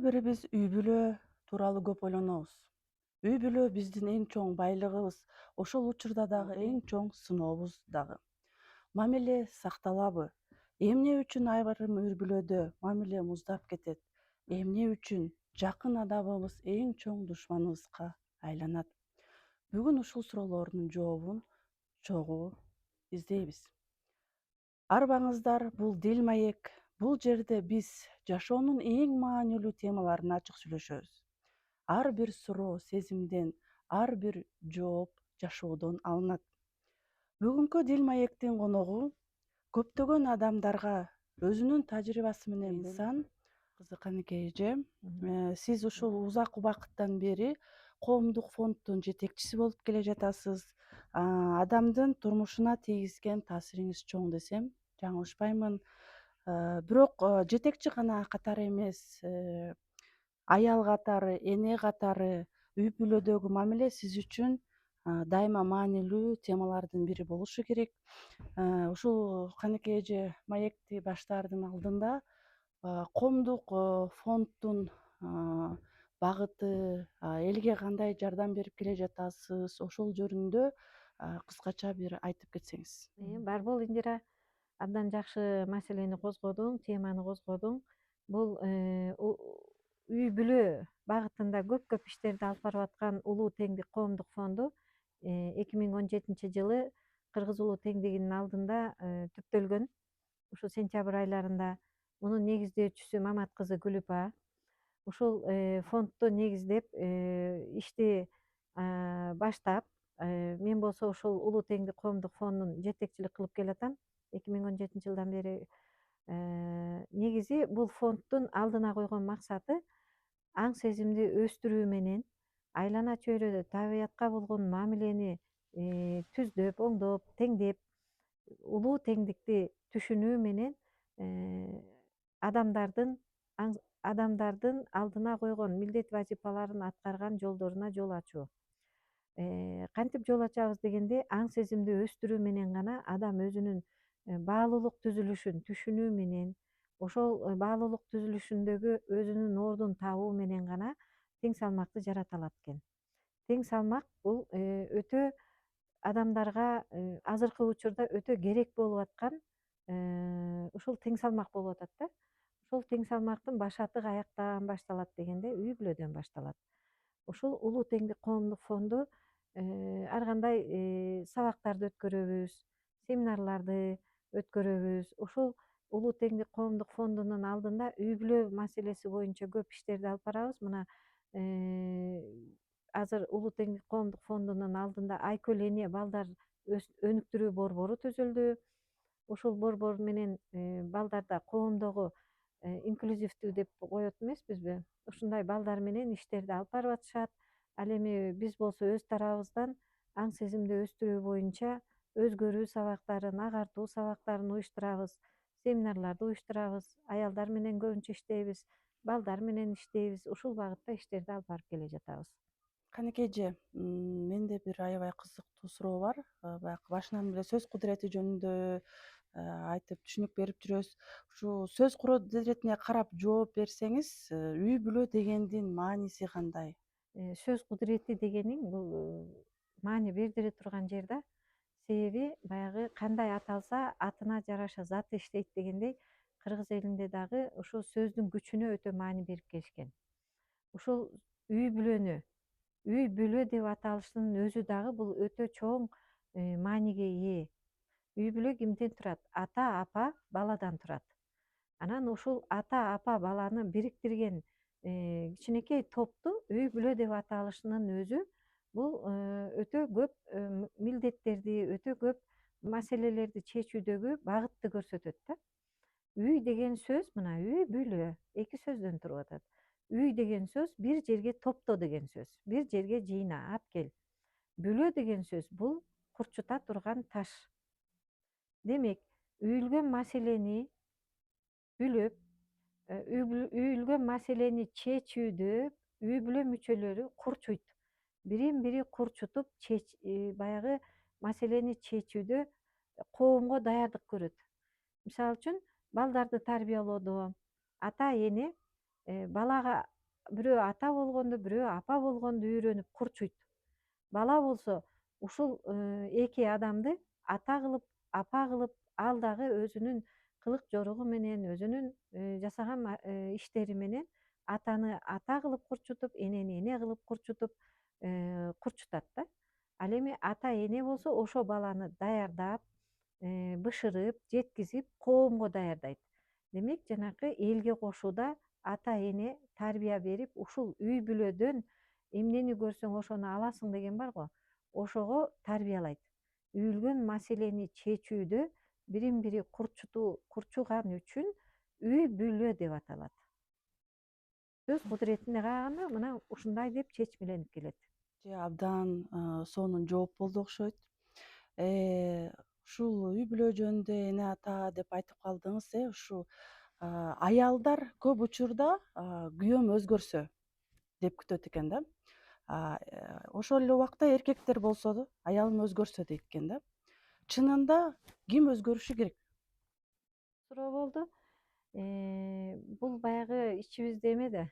бирибиз үй бүлө тууралуу көп ойлонобуз. Үй бүлө биздин эң чоң байлыгыбыз, ошол учурда дагы эң чоң сынообуз дагы. Мамиле сакталабы? Эмне үчүн айрым үй бүлөдө мамиле муздап кетет? Эмне үчүн жакын адамыбыз эң чоң душманыбызга айланат? Бүгүн ушул суроолордун жообун чогуу издейбиз. Арбаңыздар, бул Дил Маек. Бул жерде биз жашоонун эң маанилүү темаларын ачык сүйлөшөбүз. Ар бир суроо сезимден, ар бир жооп жашоодон алынат. Бүгүнкү Дил Маектин коногу көптөгөн адамдарга өзүнүн тажрыйбасы менен инсан кызы Каныкей эже. Сиз ушул узак убакыттан бери коомдук фонддун жетекчиси болуп келе жатасыз. Адамдын турмушуна тийгизген таасириңиз чоң десем жаңылышпаймын. Бирок жетекчи гана катары эмес, аял катары, эне катары үй бүлөдөгү мамиле сиз үчүн дайыма маанилүү темалардын бири болушу керек. Ушул Каныкей эже маекти баштаардын алдында коомдук фонддун багыты, элге кандай жардам берип келе жатасыз, ошол жөнүндө кыскача бир айтып кетсеңиз. Барбол Индира, абдан жакшы маселени козгодуң, теманы козгодуң. Бул үй бүлө багытында көп иштерди алып барып аткан Улуу теңдик коомдук фонду 2017-жылы Кыргыз Улуу теңдигинин алдында түптөлгөн. Ушу сентябрь айларында мунун негиздөөчүсү Мамат кызы Гүлүпа. Ушул фондду негиздеп ишти баштап, мен болсо ушул Улуу теңдик коомдук фондун жетекчилик кылып келатам 2017-жылдан бери. Негизи бул фонддун алдына койгон максаты аң сезимди өстүрүү менен айлана чөйрөдө табиятка болгон мамилени түздөп, оңдоп, теңдеп, улуу теңдикти түшүнүү менен адамдардын адамдардын алдына койгон милдет вазифаларын аткарган жолдоруна жол ачуу. Кантип жол ачабыз дегенде, аң сезимди өстүрүү менен гана адам өзүнүн баалуулук түзүлүшүн түшүнүү менен, ошол баалуулук түзүлүшүндөгү өзүнүн ордун табуу менен гана тең салмакты жарата алат экен. Тең салмак бул өтө адамдарга азыркы учурда өтө керек болуп аткан ушул тең салмак болуп атат да. Ушул тең салмактын башаты каяктан башталат дегенде, үй бүлөдөн башталат. Ушул Улуу теңдик коомдук фонду ар кандай сабактарды өткөрөбүз, семинарларды өткөрөбүз. Ушул Улуу теңдик коомдук фондунун алдында үй бүлө маселеси боюнча көп иштерди алып барабыз. Мына азыр Улуу теңдик коомдук фондунун алдында Айкөл эне балдар өнүктүрүү борбору түзүлдү. Ушул борбор менен балдарда коомдогу инклюзивдүү деп коет эмеспизби? Ушундай балдар менен иштерди алып барып атышат. Ал эми биз болсо өз тарабыбыздан аң сезимди өстүрүү боюнча өзгөрүү сабактарын, агартуу сабактарын уюштурабыз, семинарларды уюштурабыз, аялдар менен көбүнчө иштейбиз, балдар менен иштейбиз. Ушул багытта иштерди алып барып келе жатабыз. Каныкей эже, менде бир аябай кызыктуу суроо бар. Баягы башынан эле сөз кудурети жөнүндө айтып түшүнүк берип жүрөсүз. Ушу сөз кудуретине карап жооп берсеңиз, үй бүлө дегендин мааниси кандай? Сөз кудурети дегениң бул маани бердире турган жер да. Себеби баягы кандай ат алса, атына жараша заты иштейт дегендей, кыргыз элинде дагы ушул сөздүн күчүнө өтө маани берип келишкен. Ушул үй бүлөнү үй бүлө деп аталыштын өзү дагы бул өтө чоң мааниге ээ. Үй бүлө кимден турат? Ата, апа, баладан турат. Анан ушул ата, апа, баланы бириктирген кичинекей топту үй бүлө деп аталышынын өзү бул өтө көп милдеттерди, өтө көп маселелерди чечүүдөгү багытты көрсөтөт да. Үй деген сөз, мына үй, бүлө эки сөздөн туруп атат. Үй деген сөз бир жерге топто деген сөз. Бир жерге жыйна, алып кел. Бүлө деген сөз бул курчута турган таш. Демек, үйүлгөн маселени бүлөп, үйүлгөн маселени чечүүдө үй бүлө мүчөлөрү курчуйт. Бирин бири курчутуп, баягы маселени чечүүдө коомго даярдык көрөт. Мисалы үчүн, балдарды тарбиялоодо ата эне балага бирөө ата болгондо, бирөө апа болгондо үйрөнүп курчуйт. Бала болсо ушул эки адамды ата кылып, апа кылып, ал дагы өзүнүн кылык жоругу менен, өзүнүн жасаган иштери менен атаны ата кылып курчутуп, энени эне кылып курчутуп курчутат да. Ал эми ата эне болсо ошо баланы даярдап, бышырып, жеткизип, коомго даярдайт. Демек жанакы элге кошууда ата эне тарбия берип, ушул үй бүлөдөн эмнени көрсөң ошону аласың деген бар го. Ошого тарбиялайт. Үйүлгөн маселени чечүүдө бирин бири курчуган үчүн үй бүлө деп аталат. Сөз кудуретине караганда мына ушундай деп чечмеленип келет. Абдан сонун жооп болду окшойт. Ушул үй бүлө жөнүндө эне ата деп айтып калдыңыз. Ушу аялдар көп учурда күйөөм өзгөрсө деп күтөт экен да. Ошол эле убакта эркектер болсо аялым өзгөрсө дейт экен да. Чынында ким өзгөрүшү керек? Суроо болду. Бул баягы ичибизде эме да.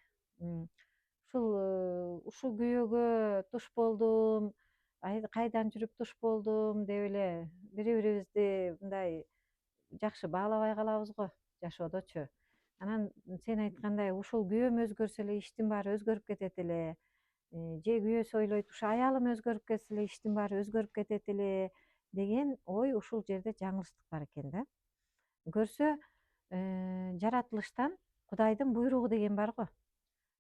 Ушул күйөөгө туш болдум, кайдан жүрүп туш болдум деп эле бири бирибизди мындай жакшы баалабай калабыз го жашоодочу. Анан сен айткандай ушул күйөөм өзгөрсө эле иштин баары өзгөрүп кетет эле, же күйөөсү ойлойт ушу аялым өзгөрүп кетсе эле иштин баары өзгөрүп кетет эле деген ой ушул жерде жаңылыштык бар экен да. Көрсө жаратылыштан Кудайдын буйругу деген бар го.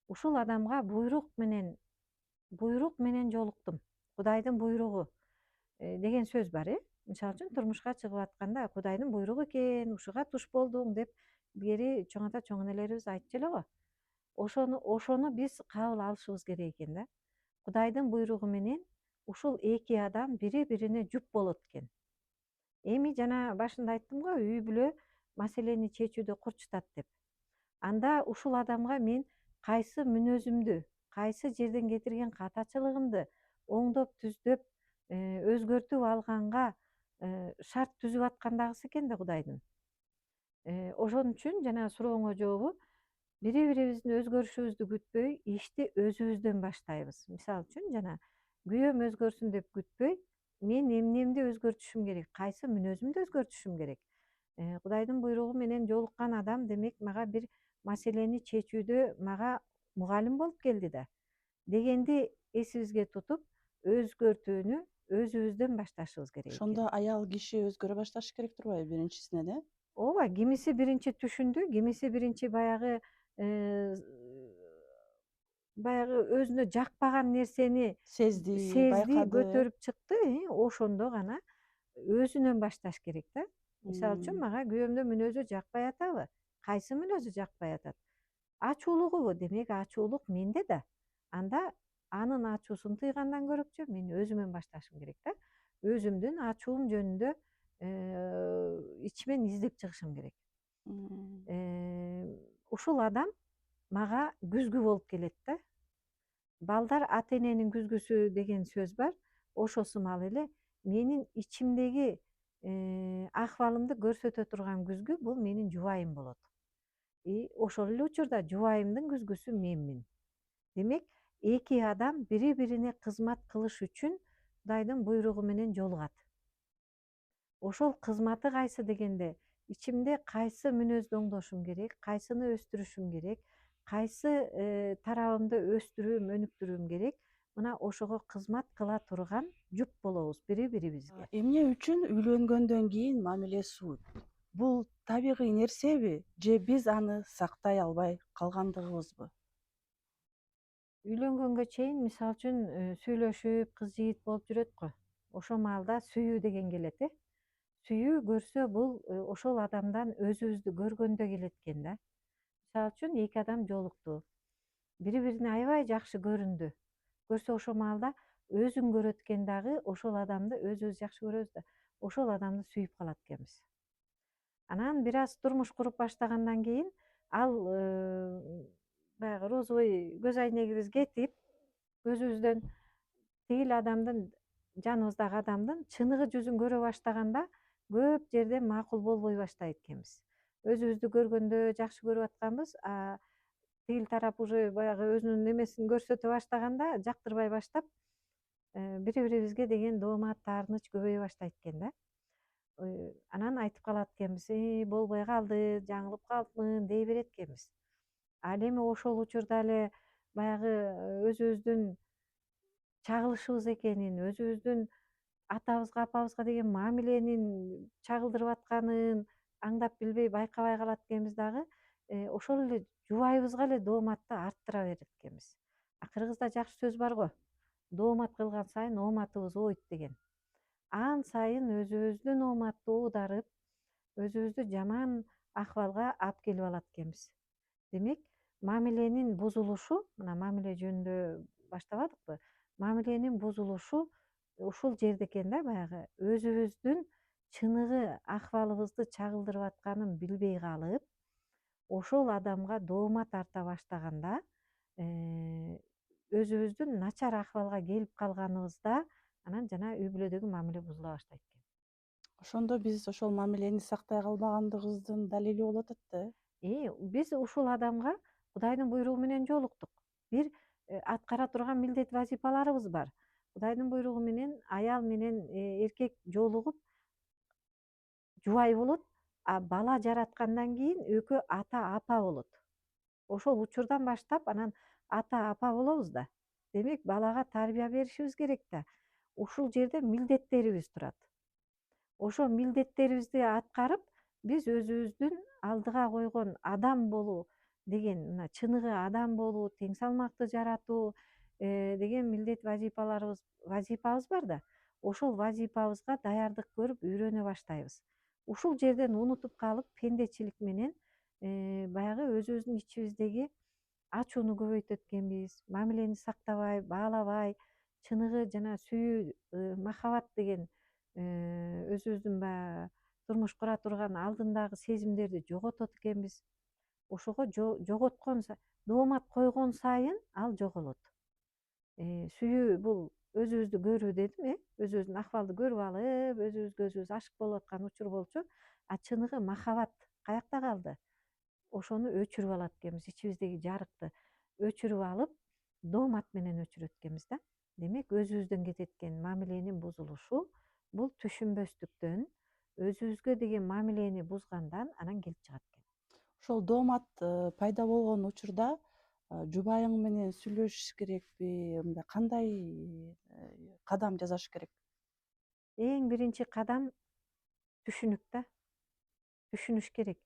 Ушул адамга буйрук менен жолуктум. Кудайдын буйругу деген сөз бар. Мисалы үчүн турмушка чыгып атканда Кудайдын буйругу экен, ушуга туш болдуң деп илгери чоң ата чоң энелерибиз айтчу эле го. Ошону биз кабыл алышыбыз керек экен да. Кудайдын буйругу менен ушул эки адам бири бирине жуп болот экен. Эми жана башында айттым го, үй бүлө маселени чечүүдө курчутат деп. Анда ушул адамга мен кайсы мүнөзүмдү, кайсы жерден кетирген катачылыгымды оңдоп түздөп өзгөртүп алганга шарт түзүп аткандагысы экен да Кудайдын. Ошон үчүн жана сурооңо жообу, бири бирибиздин өзгөрүшүбүздү күтпөй ишти өзүбүздөн баштайбыз. Мисалы үчүн жана күйөөм өзгөрсүн деп күтпөй, мен эмнемди өзгөртүшүм керек, кайсы мүнөзүмдү өзгөртүшүм керек. Кудайдын буйругу менен жолуккан адам демек мага бир маселени чечүүдө мага мугалим болуп келди да дегенди эсибизге тутуп, өзгөртүүнү өзүбүздөн башташыбыз керек экен. Ошондо аял киши өзгөрө башташы керек турбайбы биринчисинен, Ооба, кимиси биринчи түшүндү, кимиси биринчи баягы өзүнө жакпаган нерсени сезди, сезди, байкады. көтөрүп чыкты, ошондо гана өзүнөн башташ керек да. Мисалы үчүн мага күйөөмдүн мүнөзү жакпай атабы? Кайсы мүнөзү жакпай атат? Ачуулугубу? Демек ачуулук менде да. Анда анын ачуусун тыйгандан көрөкчү мен өзүмөн башташым керек да. Өзүмдүн ачуум жөнүндө ичимен издеп чыгышым керек. Ушул адам мага күзгү болуп келет да. Балдар ата эненин күзгүсү деген сөз бар. Ошо сымал эле менин ичимдеги акыбалымды көрсөтө турган күзгү бул менин жубайым болот. Ошол эле учурда жубайымдын күзгүсү менмин. Демек эки адам бири бирине кызмат кылыш үчүн Кудайдын буйругу менен жолугат. Ошол кызматы кайсы дегенде, ичимде кайсы мүнөздү оңдошум керек, кайсыны өстүрүшүм керек, кайсы тарабымды өстүрүүм, өнүктүрүүм керек, мына ошого кызмат кыла турган жуп болобуз бири бирибизге. Эмне үчүн үйлөнгөндөн кийин мамиле сууйт? Бул табигый нерсеби же биз аны сактай албай калгандыгыбызбы? Үйлөнгөнгө чейин мисалы үчүн сүйлөшүп кыз жигит болуп жүрөт го. Ошол маалда сүйүү деген келет. Сүйүү көрсө бул ошол адамдан өзүбүздү көргөндө келет экен да. Мисалы үчүн эки адам жолукту. Бири бирине аябай жакшы көрүндү. Көрсө ошол маалда өзүн көрөт экен дагы ошол адамды өзүбүз жакшы көрөбүз да. Ошол адамды сүйүп калат экенбиз. Анан бир аз турмуш куруп баштагандан кийин ал баягы розовый көз айнегибиз кетип, көзүбүздөн тигил адамдын, жаныбыздагы адамдын чыныгы жүзүн көрө баштаганда көп жерде макул болбой баштайт экенбиз. Өзүбүздү көргөндө жакшы көрүп атканбыз, тигил тарап уже баягы өзүнүн эмесин көрсөтө баштаганда жактырбай баштап, бири бирибизге деген доомат, таарыныч көбөйө баштайт экен да. Анан айтып калат экенбиз: болбой калды, жаңылып калыпмын дей берет экенбиз. Ал эми ошол учурда эле баягы өзүбүздүн чагылышыбыз экенин, өзүбүздүн атабызга, апабызга деген мамиленин чагылдырып атканын аңдап билбей байкабай калат экенбиз дагы, ошол эле жубайыбызга эле дооматты арттыра берет экенбиз. Кыргызда жакшы сөз бар го: доомат кылган сайын ооматыбыз ойт деген. Ан сайын өзүбүздүн ооматты оодарып, өзүбүздү жаман акыбалга алып келип алат экенбиз. Демек, мамиленин бузулушу, мына мамиле жөнүндө баштабадыкпы? Мамиленин бузулушу ушул жерде экен да, баягы өзүбүздүн чыныгы акыбалыбызды чагылдырып атканын билбей калып, ошол адамга доомат арта баштаганда, өзүбүздүн начар акыбалга келип калганыбызда анан жана үй бүлөдөгү мамиле бузула баштайт экен. Ошондо биз ошол мамилени сактай калбагандыгыбыздын далили болуп атат да, Биз ушул адамга Кудайдын буйругу менен жолуктук. Бир аткара турган милдет вазифаларыбыз бар. Кудайдын буйругу менен аял менен эркек жолугуп жубай болот, а бала жараткандан кийин экөө ата апа болот. Ошол учурдан баштап анан ата апа болобуз да. Демек, балага тарбия беришибиз керек да. Ушул жерде милдеттерибиз турат. Ошо милдеттерибизди аткарып, биз өзүбүздүн алдыга койгон адам болуу деген, мына чыныгы адам болуу, тең салмактуу жаратуу деген милдет вазифабыз бар да. Ошол вазифабызга даярдык көрүп үйрөнө баштайбыз. Ушул жерден унутуп калып, пендечилик менен баягы өзүбүздүн ичибиздеги ачууну көбөйтөт экенбиз, мамилени сактабай, баалабай, чыныгы жана сүйүү, махабат деген өзүбүздүн баягы турмуш кура турган алдындагы сезимдерди жоготот экенбиз. Ошого жоготкон доомат койгон сайын ал жоголот. Сүйүү бул өзүбүздү көрүү дедим, өзүбүздүн акыбалды көрүп алып, өзүбүзгө өзүбүз ашык болуп аткан учур болчу, а чыныгы махабат каякта калды? Ошону өчүрүп алат экенбиз, ичибиздеги жарыкты өчүрүп алып, доомат менен өчүрөт экенбиз да. Демек, өзүбүздөн кетет экен мамиленин бузулушу бул түшүнбөстүктөн, өзүбүзгө деген мамилени бузгандан анан келип чыгат экен. ошол доомат пайда болгон учурда жубайың менен сүйлөшүш керекпи, мындай кандай кадам жасаш керек? Эң биринчи кадам түшүнүк да, түшүнүш керек.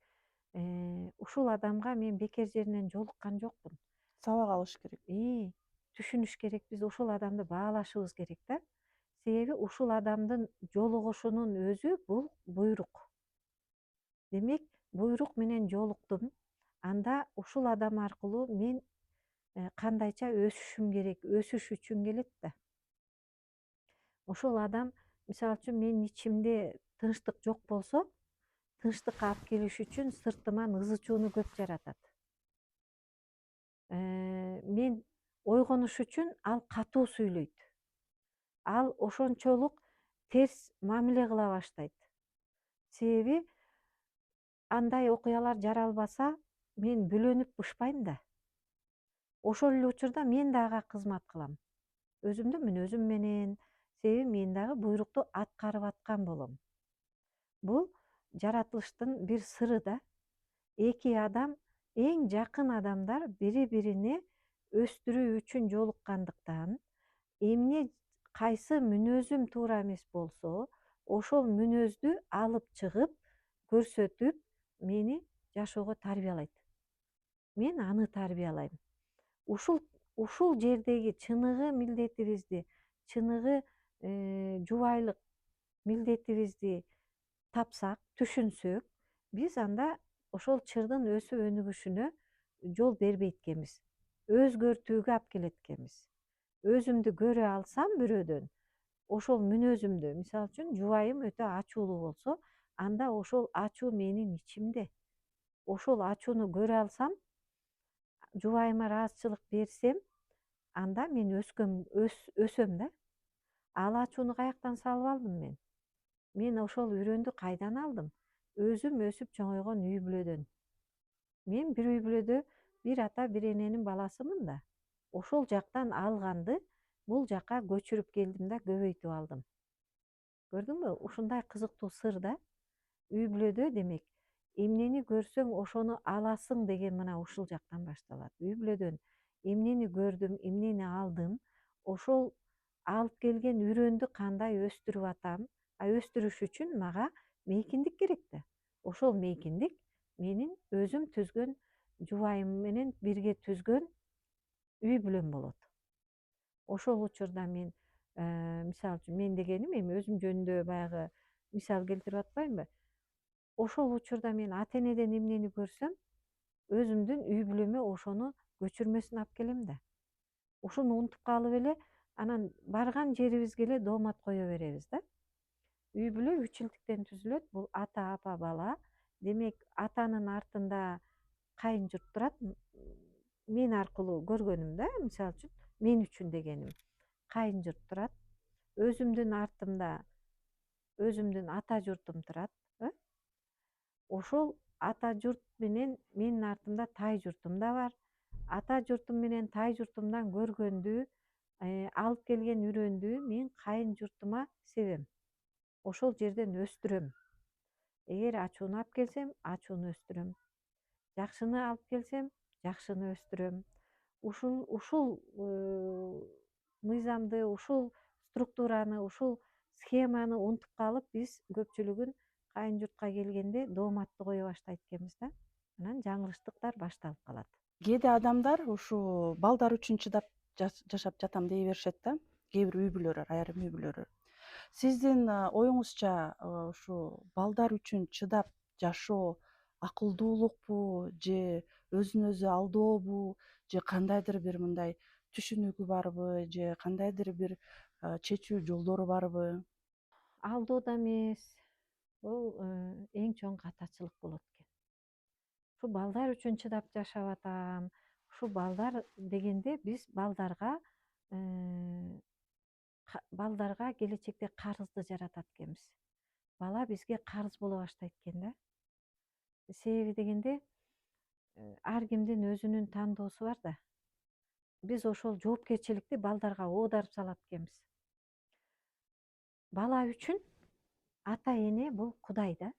Ушул адамга мен бекер жеринен жолуккан жокмун. Сабак алыш керек. Түшүнүш керекпиз, ушул адамды баалашыбыз керек да. Себеби ушул адамдын жолугушунун өзү бул буйрук. Демек, буйрук менен жолуктум. Анда ушул адам аркылуу мен кандайча өсүшүм керек, өсүш үчүн келет да. Ошол адам, мисалы үчүн, менин ичимде тынчтык жок болсо, тынчтыкка алып келиш үчүн сыртыман ызы чууну көп жаратат. Мен ойгонуш үчүн ал катуу сүйлөйт. Ал ошончолук терс мамиле кыла баштайт. Себеби андай окуялар жаралбаса, мен бөлөнүп бышпайм да. Ошол эле учурда мен да ага кызмат кылам. Өзүмдүн мүнөзүм менен, себеби мен дагы буйрукту аткарып аткан болом. Бул жаратылыштын бир сыры да. Эки адам, эң жакын адамдар бири-бирине өстүрүү үчүн жолуккандыктан, эмне кайсы мүнөзүм туура эмес болсо, ошол мүнөздү алып чыгып, көрсөтүп, мени жашоого тарбиялайт. Мен аны тарбиялайм. Ушул жердеги чыныгы милдетибизди, чыныгы жубайлык милдетибизди тапсак, түшүнсөк, биз анда ошол чырдын өсүп өнүгүшүнө жол бербейт экенбиз. Өзгөртүүгө алып келет экенбиз. Өзүмдү көрө алсам бирөөдөн, ошол мүнөзүмдү, мисалы үчүн, жубайым өтө ачуулуу болсо, анда ошол ачуу менин ичимде. Ошол ачууну көрө алсам, жубайыма ыраазычылык берсем, анда мен өсөм да. Ал ачууну каяктан салып алдым мен? Мен ошол үйрөндү кайдан алдым? Өзүм өсүп чоңойгон үй бүлөдөн. Мен бир үй бүлөдө бир ата бир эненин баласымын да. Ошол жактан алганды бул жакка көчүрүп келдим да көбөйтүп алдым. Көрдүңбү? Ушундай кызыктуу сыр да. Үй бүлөдө демек эмнени көрсөң ошону аласың деген мына ушул жактан башталат. Үй бүлөдөн эмнени көрдүм, эмнени алдым, ошол алып келген үрөндү кандай өстүрүп атам, өстүрүш үчүн мага мейкиндик керек да. Ошол мейкиндик менин өзүм түзгөн жубайым менен бирге түзгөн үй бүлөм болот. Ошол учурда мен мисалы үчүн мен дегеним эми өзүм жөнүндө баягы мисал келтирип атпаймынбы? Ошол учурда мен ата энеден эмнени көрсөм, өзүмдүн үй бүлөмө ошону көчүрмөсүн алып келем да. Ушуну унутуп калып эле анан барган жерибизге эле доомат кое беребиз да. Үй бүлө 3 илтиктен түзүлөт. Бул ата, апа, бала. Демек атанын артында кайын журт турат. Мен аркылуу көргөнүм да, мисалы үчүн мен үчүн дегеним. Кайын журт турат. Өзүмдүн артымда өзүмдүн ата журтум турат. Ошол ата журт менен менин артымда тай журтум да бар. Ата журтум менен тай журтумдан көргөндү, алып келген үрөндү мен кайын журтума себем. Ошол жерден өстүрөм. Эгер ачууну алып келсем, ачууну өстүрөм. Жакшыны алып келсем, жакшыны өстүрөм. Ушул мыйзамды, ушул структураны, ушул схеманы унутуп калып, биз көпчүлүгүн кайын журтка келгенде дооматты кое баштайт экенбиз да. Анан жаңылыштыктар башталып калат. Кээде адамдар ушу балдар үчүн чыдап жашап жатам дей беришет да. Кээ бир үй бүлөлөр, айрым үй бүлөлөр. Сиздин оюңузча ушу балдар үчүн чыдап жашоо акылдуулукпу же өзүн өзү алдаобу же кандайдыр бир мындай түшүнүгү барбы же кандайдыр бир чечүү жолдору барбы? Алдоо да эмес. Бул эң чоң катачылык болот экен. Ушу балдар үчүн чыдап жашап атам. Ушу балдар дегенде биз балдарга келечекте карызды жаратат экенбиз. Бала бизге карыз боло баштайт экен да. Себеби дегенде ар кимдин өзүнүн тандоосу бар да. Биз ошол жоопкерчиликти балдарга оодарып салат экенбиз. Бала үчүн ата эне бул Кудай да.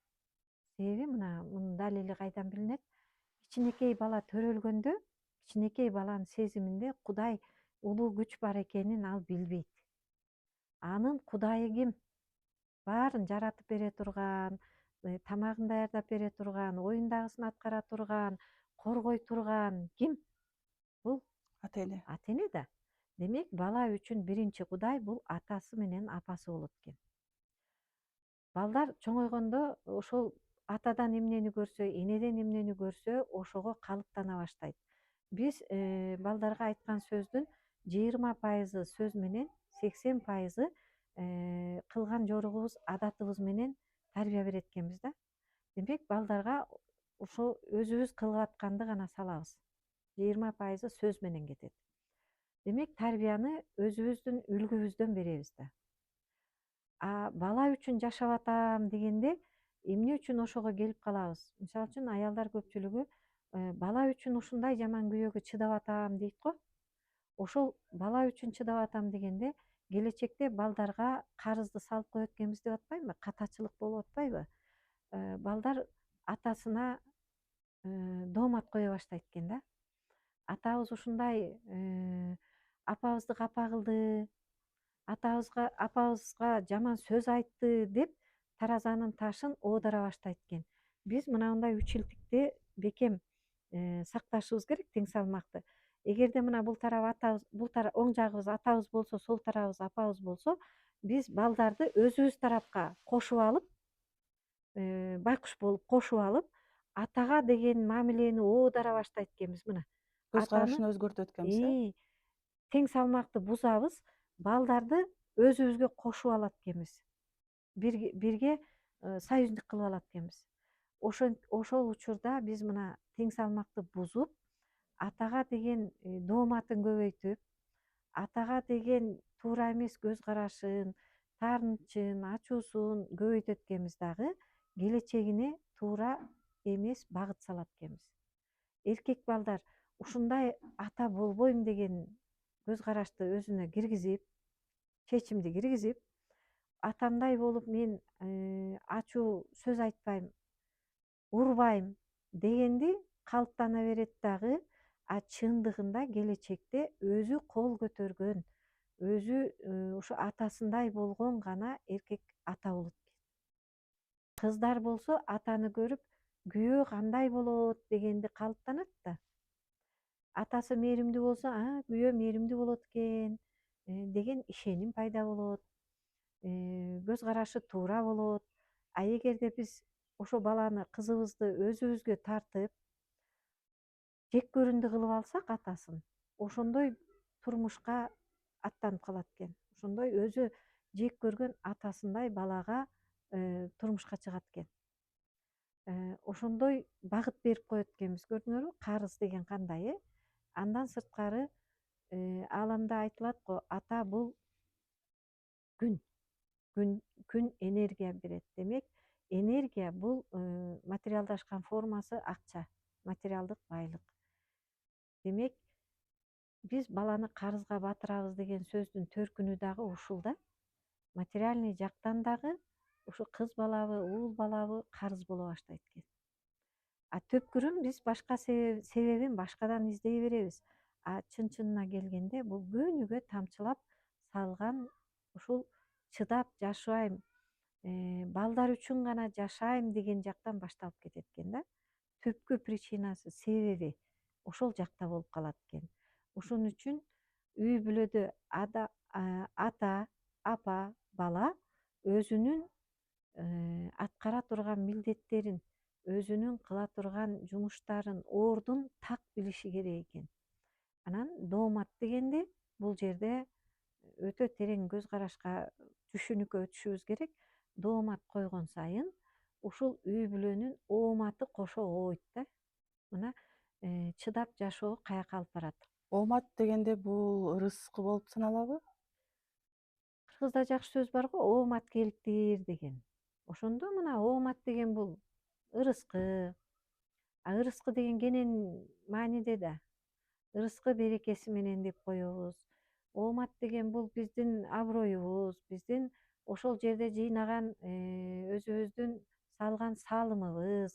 Себеби мына мунун далили кайдан билинет? Кичинекей бала төрөлгөндө, кичинекей баланын сезиминде Кудай улуу күч бар экенин ал билбейт. Анын Кудайы ким? Баарын жаратып бере турган, тамагын даярдап бере турган, оюндагысын аткара турган, коргой турган ким? Бул Ата эне. ата эне да. Демек бала үчүн биринчи Кудай бул атасы менен апасы болот экен. Балдар чоңойгондо ошол атадан эмнени көрсө, энеден эмнени көрсө, ошого калыптана баштайт. Биз балдарга айткан сөздүн 20% сөз менен, 80% кылган жоругубуз, адатыбыз менен тарбия берет экенбиз да. Демек балдарга ошо өзүбүз кылып атканды гана салабыз. 20% сөз менен кетет. Демек тарбияны өзүбүздүн үлгүбүздөн беребиз да. Бала үчүн жашап атам дегенде эмне үчүн ошого келип калабыз? Мисалы үчүн аялдар көпчүлүгү бала үчүн ушундай жаман күйөөгө чыдап атам дейт го. Ошол бала үчүн чыдап атам дегенде келечекте балдарга карызды салып коет экенбиз деп атпаймынбы? Катачылык болуп атпайбы? Балдар атасына доомат кое баштайт экен да. Атабыз ушундай апабызды капа кылды, апабызга жаман сөз айтты деп таразанын ташын оодара баштайт экен. Биз мындай 3 илтикти бекем сакташыбыз керек, тең салмакты. Эгерде мына бул тарап атабыз, бул тарап оң жагыбыз атабыз болсо, сол тарабыбыз апабыз болсо, биз балдарды өзүбүз тарапка кошуп алып, байкуш болуп кошуп алып, атага деген мамилени оодара баштайт экенбиз мына. Көз карашын өзгөртөт экенбиз, тең салмакты бузабыз, балдарды өзүбүзгө кошуп алат экенбиз. Бирге союзник кылып алат экенбиз. Ошол учурда биз мына тең салмакты бузуп, атага деген дооматын көбөйтүп, атага деген туура эмес көз карашын, таарынычын, ачуусун көбөйтөт экенбиз дагы, келечегине туура эмес багыт салат экенбиз. Эркек балдар ушундай ата болбойм деген көз карашты өзүнө киргизип, чечимди киргизип, атамдай болуп мен ачуу сөз айтпайм, урбайм дегенди калыптана берет дагы, а чындыгында келечекте өзү кол көтөргөн, өзү ушу атасындай болгон гана эркек ата болот экен. Кыздар болсо атаны көрүп күйөө кандай болот дегенди калыптанат да. Атасы мээримдүү болсо, күйөө мээримдүү болот экен деген ишеним пайда болот. Көз карашы туура болот. А эгерде биз ошо баланы, кызыбызды өзүбүзгө тартып, жек көрүндү кылып алсак атасын, ошондой турмушка аттанып калат экен. Ошондой өзү жек көргөн атасындай балага турмушка чыгат экен. Ошондой багыт берип коет экенбиз. Көрдүңөрбү, карыз деген кандай, Андан сырткары ааламда айтылат го, ата бул күн. Күн энергия берет. Демек, энергия бул материалдашкан формасы акча, материалдык байлык. Демек, биз баланы карызга батырабыз деген сөздүн төркүнү дагы ушул да. Материальный жактан дагы ушу кыз балабы, уул балабы карыз боло баштайт экен. А төпкүрүн биз башка себебин башкадан издей беребиз. А чын-чынына келгенде бул күнүгө тамчылап салган ушул чыдап жашайм, балдар үчүн гана жашайм деген жактан башталып кетет экен да. Түпкү причинасы, себеби ошол жакта болуп калат экен. Ошон үчүн үй бүлөдө ата, апа, бала өзүнүн аткара турган милдеттерин, өзүнүн кыла турган жумуштарын, ордун так билиши керек экен. Анан доомат дегенди бул жерде өтө терең көз карашка, түшүнүккө өтүшүбүз керек. Доомат койгон сайын ушул үй бүлөнүн ооматы кошо оойт да. Мына чыдап жашоо каяка алып барат. Оомат дегенде бул ырыскы болуп саналабы? Кыргызда жакшы сөз бар го, оомат келиптир деген. Ошондо мына оомат деген бул ырыскы. А ырыскы деген кенен мааниде да. Ырыскы берекеси менен деп коебуз. Оомат деген бул биздин аброюбуз, биздин ошол жерде жыйнаган өзүбүздүн салган салымыбыз,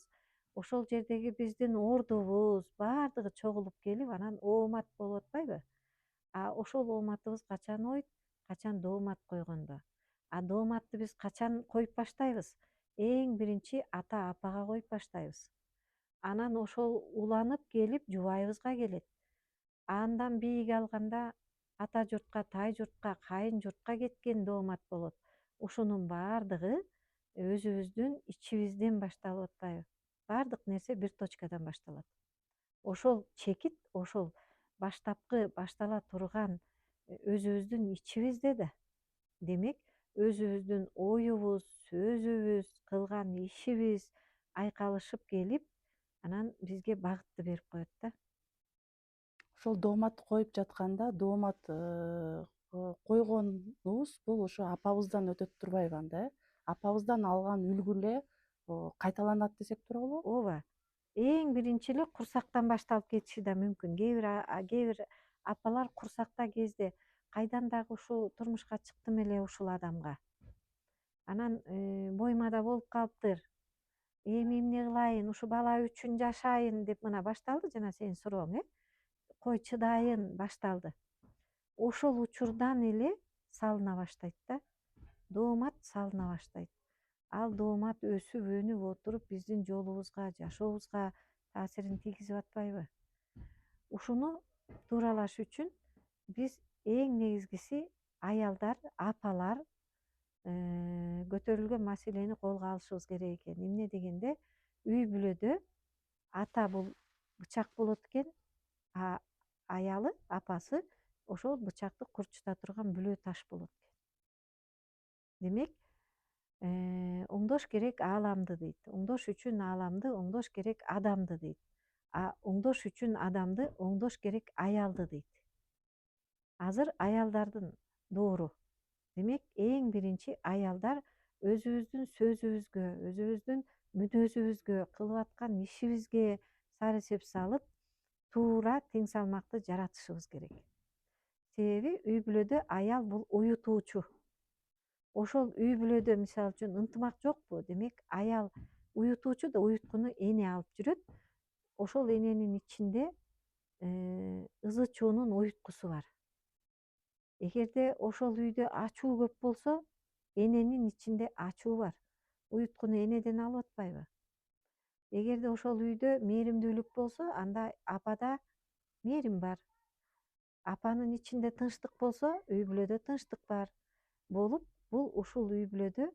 ошол жердеги биздин ордубуз баардыгы чогулуп келип анан оомат болуп атпайбы? А ошол ооматыбыз качан ойт? Качан доомат койгондо. А дооматты биз качан коюп баштайбыз? Эң биринчи ата апага коюп баштайбыз. Анан ошол уланып келип жубайыбызга келет. Андан бийиги алганда ата журтка, тай журтка, кайын журтка кеткен доомат болот. Ушунун баардыгы өзүбүздүн ичибизден башталып атпайбы? Баардык нерсе бир точкадан башталат. Ошол чекит, ошол баштапкы баштала турган өзүбүздүн ичибизде да. Демек, өзүбүздүн оюбуз, сөзүбүз, кылган ишибиз айкалышып келип, анан бизге багытты берип коет да. Ошол дооматты коюп жатканда, доомат койгонубуз бул ошо апабыздан өтөт турбайбы анда, Апабыздан алган үлгү эле кайталанат десек туура болобу? Ооба. Эң биринчи эле курсактан башталып кетиши да мүмкүн. Кээ бир апалар курсакта кезде кайдан дагы ушул турмушка чыктым эле ушул адамга. Анан боймада болуп калыптыр. Эми эмне кылайын, ушу бала үчүн жашайын деп мына башталды жана сенин сурооң, кой чыдайын башталды. Ошол учурдан эле салына баштайт да. Доомат салына баштайт. Ал доомат өсүп өнүп отуруп биздин жолубузга, жашообузга таасирин тийгизип атпайбы? Ушуну тууралаш үчүн биз эң негизгиси аялдар, апалар көтөрүлгөн маселени колго алышыбыз керек экен. Эмне дегенде, үй бүлөдө ата бул бычак болот экен, а аялы, апасы ошол бычакты курчута турган бүлө таш болот экен. Демек, оңдош керек ааламды дейт. Оңдош үчүн ааламды, оңдош керек адамды дейт. А оңдош үчүн адамды, оңдош керек аялды дейт. Азыр аялдардын доору. Демек, эң биринчи аялдар өзүбүздүн сөзүбүзгө, өзүбүздүн мүнөзүбүзгө, кылып аткан ишибизге сарысеп салып, туура тең салмакты жаратышыбыз керек. Себеби үй бүлөдө аял бул уютуучу. Ошол үй бүлөдө мисалы үчүн ынтымак жокпу, демек аял уютуучу да уюткуну эне алып жүрөт. Ошол эненин ичинде ызы чуунун уюткусу бар. Эгерде ошол үйдө ачуу көп болсо, эненин ичинде ачуу бар. Уюткуну энеден алып атпайбы? Эгерде ошол үйдө мээримдүүлүк болсо, анда апада мээрим бар. Апанын ичинде тынчтык болсо, үй бүлөдө тынчтык бар. Болуп, бул ушул үй бүлөдө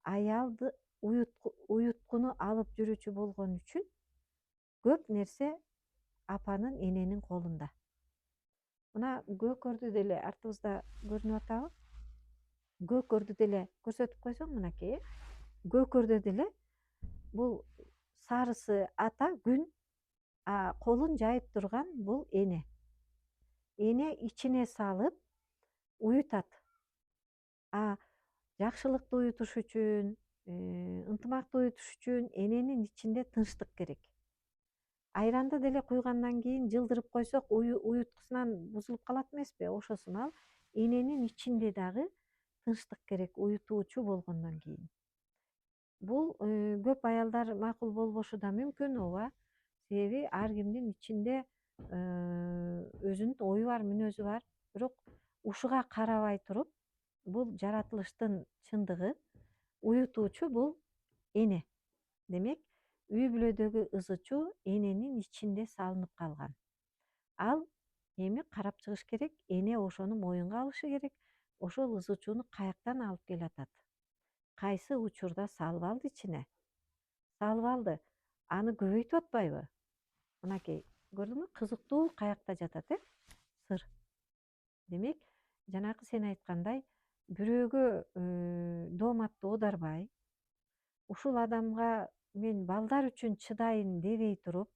аялды уюткуну алып жүрүүчү болгон үчүн көп нерсе апанын, эненин колунда. Мына көкөрдү деле артыбызда көрүнүп атабы? Көкөрдү деле көрсөтүп койсоң мынакей, көкөрдө деле бул сарысы ата күн, колун жайып турган бул эне. Эне ичине салып уютат. Жакшылыкты уютуш үчүн, ынтымакты уютуш үчүн эненин ичинде тынчтык керек. Айранды деле куйгандан кийин жылдырып койсок, уюткусунан бузулуп калат эмеспи? Ошосун эненин ичинде дагы тынчтык керек, уютуучу болгондон кийин. Бул көп аялдар макул болбошу да мүмкүн, ооба. Себеби ар кимдин ичинде өзүнүн ою бар, мүнөзү бар. Бирок ушуга карабай туруп, бул жаратылыштын чындыгы, уютуучу бул эне. Демек, үй бүлөдөгү ызы чуу эненин ичинде салынып калган. Ал эми карап чыгыш керек, эне ошону моюнга алышы керек. Ошол ызы чууну каяктан алып келатат? Кайсы учурда салып алды ичине? Салып алды. Аны көбөйтүп атпайбы? Мынакей, көрдүңбү? Кызыктуу каякта жатат, сыр. Демек, жанакы сен айткандай, бирөөгө дооматты одарбай, ушул адамга мен балдар үчүн чыдайын дебей туруп,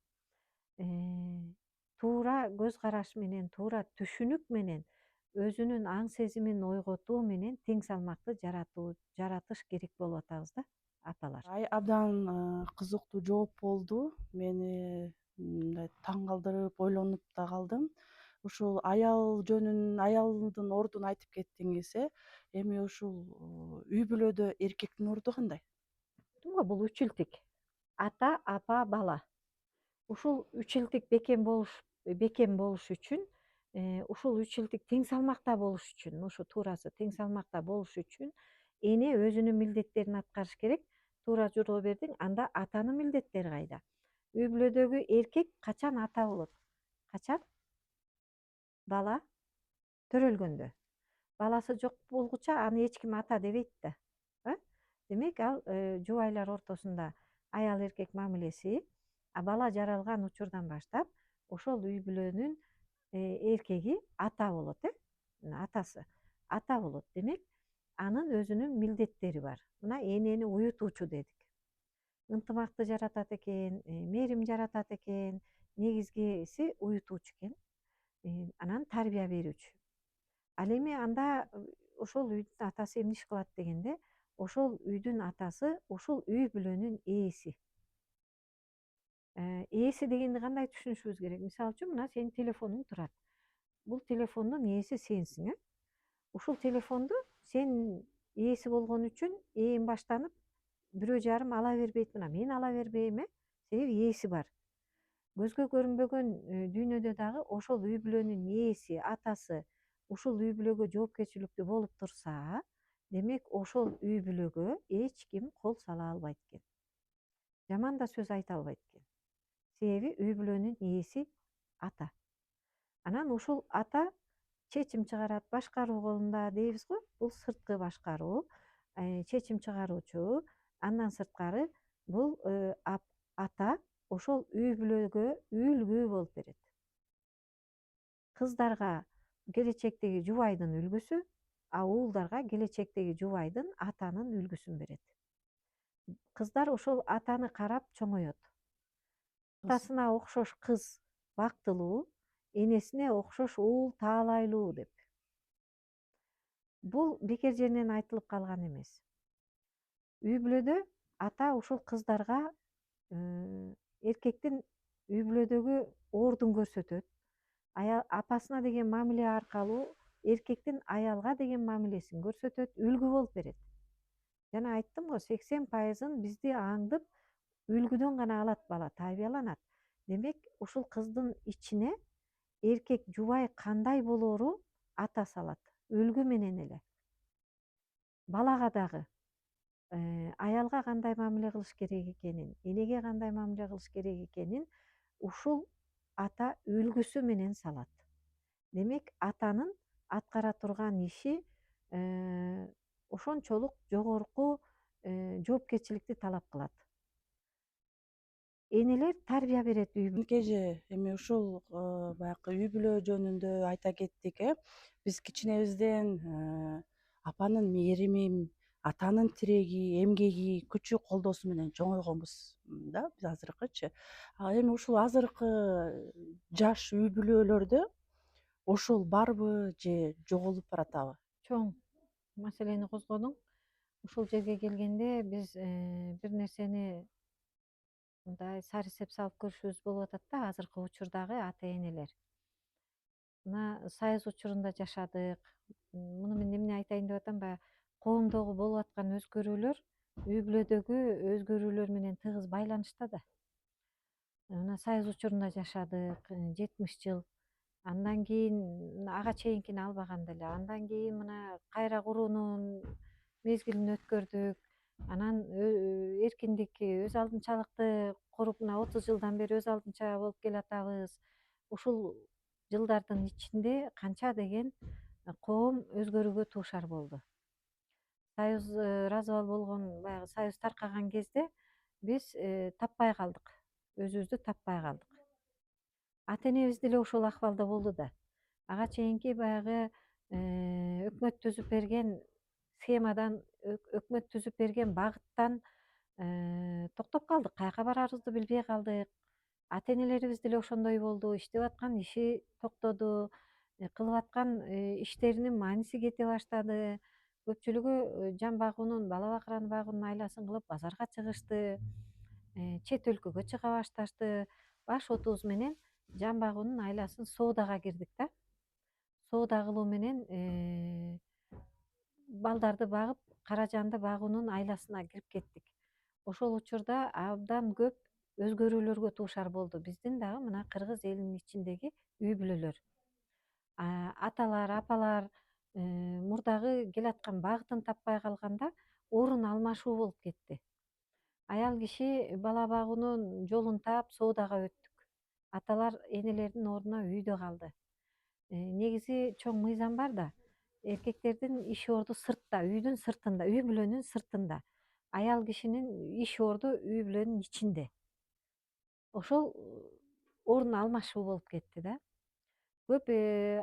туура көз караш менен, туура түшүнүк менен, өзүнүн аң сезимин ойготуу менен тең салмакты жаратыш керек болуп атабыз да, апалар. Абдан кызыктуу жооп болду. Мени мындай таң калтырып, ойлонуп да калдым. Ушул аял жөнүн, аялдын ордун айтып кеттиңиз, эми ушул үй бүлөдө эркектин орду кандай? Бул үч илтик. Ата, апа, бала. Ушул үч илтик бекем болуш үчүн, ушул үч илтик тең салмакта болуш үчүн, ушу туурасы тең салмакта болуш үчүн эне өзүнүн милдеттерин аткарыш керек. Туура журоо бердиң. Анда атанын милдеттери кайда? Үй бүлөдөгү эркек качан ата болот? Качан? Бала төрөлгөндө. Баласы жок болгуча аны эч ким ата дебейт да. Демек, ал жубайлар ортосунда аял эркек мамилеси, бала жаралган учурдан баштап ошол үй бүлөнүн эркеги ата болот, атасы ата болот. Демек, анын өзүнүн милдеттери бар. Мына энени уютуучу дедик. Ынтымакты жаратат экен, мээрим жаратат экен, негизгиси уютуучу экен. Анан тарбия берүүчү. Ал эми анда ошол үйдүн атасы эмне иш кылат дегенде, ошол үйдүн атасы ушул үй бүлөнүн ээси. Ээси дегенди кандай түшүнүшүбүз керек? Мисалы үчүн, мына сенин телефонуң турат. Бул телефондун ээси сенсиң, Ушул телефонду сен ээси болгон үчүн ээн баштанып, бирөө жарым ала бербейт. Мына мен ала бербейм, себеби ээси бар. Көзгө көрүнбөгөн дүйнөдө дагы ошол үй бүлөнүн ээси, атасы ушул үй бүлөгө жоопкерчиликтүү болуп турса, демек ошол үй бүлөгө эч ким кол сала албайт экен. Жаман да сөз айта албайт экен. Себеби үй бүлөнүн ээси ата. Анан ушул ата чечим чыгарат, башкаруу колунда дейбиз го. Бул сырткы башкаруу, чечим чыгаруучу. Андан сырткары бул ата ошол үй бүлөгө үлгү болуп берет. Кыздарга келечектеги жубайдын үлгүсү, уулдарга келечектеги жубайдын, атанын үлгүсүн берет. Кыздар ошол атаны карап чоңойот. Атасына окшош кыз бактылуу, энесине окшош уул таалайлуу деп. Бул бекер жеринен айтылып калган эмес. Үй бүлөдө ата ушул кыздарга эркектин үй бүлөдөгү ордун көрсөтөт. Апасына деген мамиле аркылуу эркектин аялга деген мамилесин көрсөтөт, үлгү болуп берет. Жана айттым го, 80% бизди аңдып үлгүдөн гана алат бала, тарбияланат. Демек, ушул кыздын ичине эркек жубай кандай болоору ата салат, үлгү менен эле. Балага дагы аялга кандай мамиле кылыш керек экенин, энеге кандай мамиле кылыш керек экенин ушул ата үлгүсү менен салат. Демек, атанын аткара турган иши ошончолук жогорку жоопкерчиликти талап кылат. Энелер тарбия берет үй бүлө. Эже эми ушул баягы үй бүлө жөнүндө айта кеттик, биз кичинебизден апанын мээрими, атанын тиреги, эмгеги, күчү колдоосу менен чоңойгонбуз да биз азыркычы. Эми ушул азыркы жаш үй бүлөлөрдө ошол барбы же жоголуп баратабы? Чоң маселени козгодуң. Ушул жерге келгенде биз бир нерсени мындай сарысеп салып көрүшүбүз болуп атат да, азыркы учурдагы ата энелер. Мына Союз учурунда жашадык. Муну мен эмне айтайын деп атам, баягы коомдогу болуп аткан өзгөрүүлөр үй бүлөдөгү өзгөрүүлөр менен тыгыз байланышта да. Мына Союз учурунда жашадык, 70 жыл. Андан кийин ага чейинкини албаганда эле. Андан кийин мына кайра куруунун мезгилин өткөрдүк. Анан эркиндик өз алдынчалыкты куруп, мына 30 жылдан бери өз алдынча болуп келатабыз. Ушул жылдардын ичинде канча деген коом өзгөрүүгө туушар болду. Союз развал болгон, баягы Союз таркаган кезде биз таппай калдык, өзүбүздү таппай калдык. Ата энебиз деле ошол акыбалда болду да. Ага чейинки баягы өкмөт түзүп берген схемадан, өкмөт түзүп берген багыттан токтоп калдык, каяка барарыбызды билбей калдык. Ата энелерибиз деле ошондой болду, иштеп аткан иши токтоду, кылып аткан иштеринин мааниси кете баштады. Көпчүлүгү жан багуунун, бала бакыраны багуунун айласын кылып базарга чыгышты, чет өлкөгө чыга башташты. Баш отубуз менен жан багуунун айласын соодага кирдик да. Соода кылуу менен балдарды багып, каражанды багуунун айласына кирип кеттик. Ошол учурда абдан көп өзгөрүүлөргө туушар болду биздин дагы мына кыргыз элинин ичиндеги үй бүлөлөр. Аталар, апалар мурдагы келаткан багытын таппай калганда орун алмашуу болуп кетти. Аял киши бала багуунун жолун таап соодага өттүк. Аталар энелердин ордуна үйдө калды. Негизи чоң мыйзам бар да, эркектердин иш орду сыртта, үйдүн сыртында, үй бүлөнүн сыртында. Аял кишинин иш орду үй бүлөнүн ичинде. Ошол орун алмашуу болуп кетти да. Көп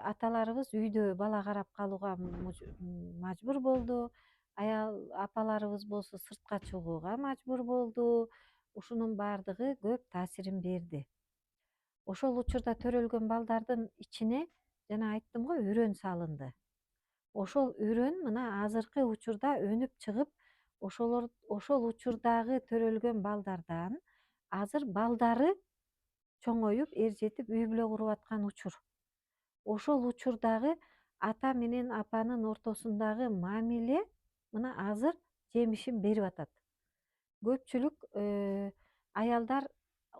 аталарыбыз үйдө бала карап калууга мажбур болду. Аял апаларыбыз болсо сыртка чыгууга мажбур болду. Ушунун баардыгы көп таасирин берди. Ошол учурда төрөлгөн балдардын ичине жана айттым го, үрөн салынды. Ошол үрөн мына азыркы учурда өнүп чыгып, ошол учурдагы төрөлгөн балдардан азыр балдары чоңоюп, эр жетип үй бүлө куруп аткан учур. Ошол учурдагы ата менен апанын ортосундагы мамиле мына азыр жемишин берип атат. Көпчүлүк аялдар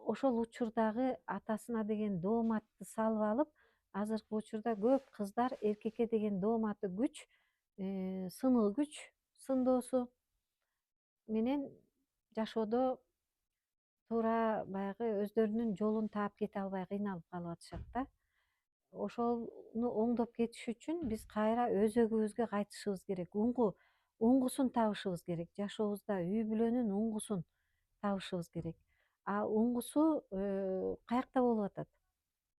ошол учурдагы атасына деген дооматты салып алып, азыркы учурда көп кыздар эркекке деген дооматы күч, сыноо күч сындоосу менен жашоодо туура баягы өздөрүнүн жолун таап кете албай кыйналып калып атышат да. Ошону оңдоп кетиш үчүн биз кайра өзөгүбүзгө кайтышыбыз керек. Уңгусун табышыбыз керек. Жашообузда үй бүлөнүн уңгусун табышыбыз керек. А уңгусу каякта болуп атат?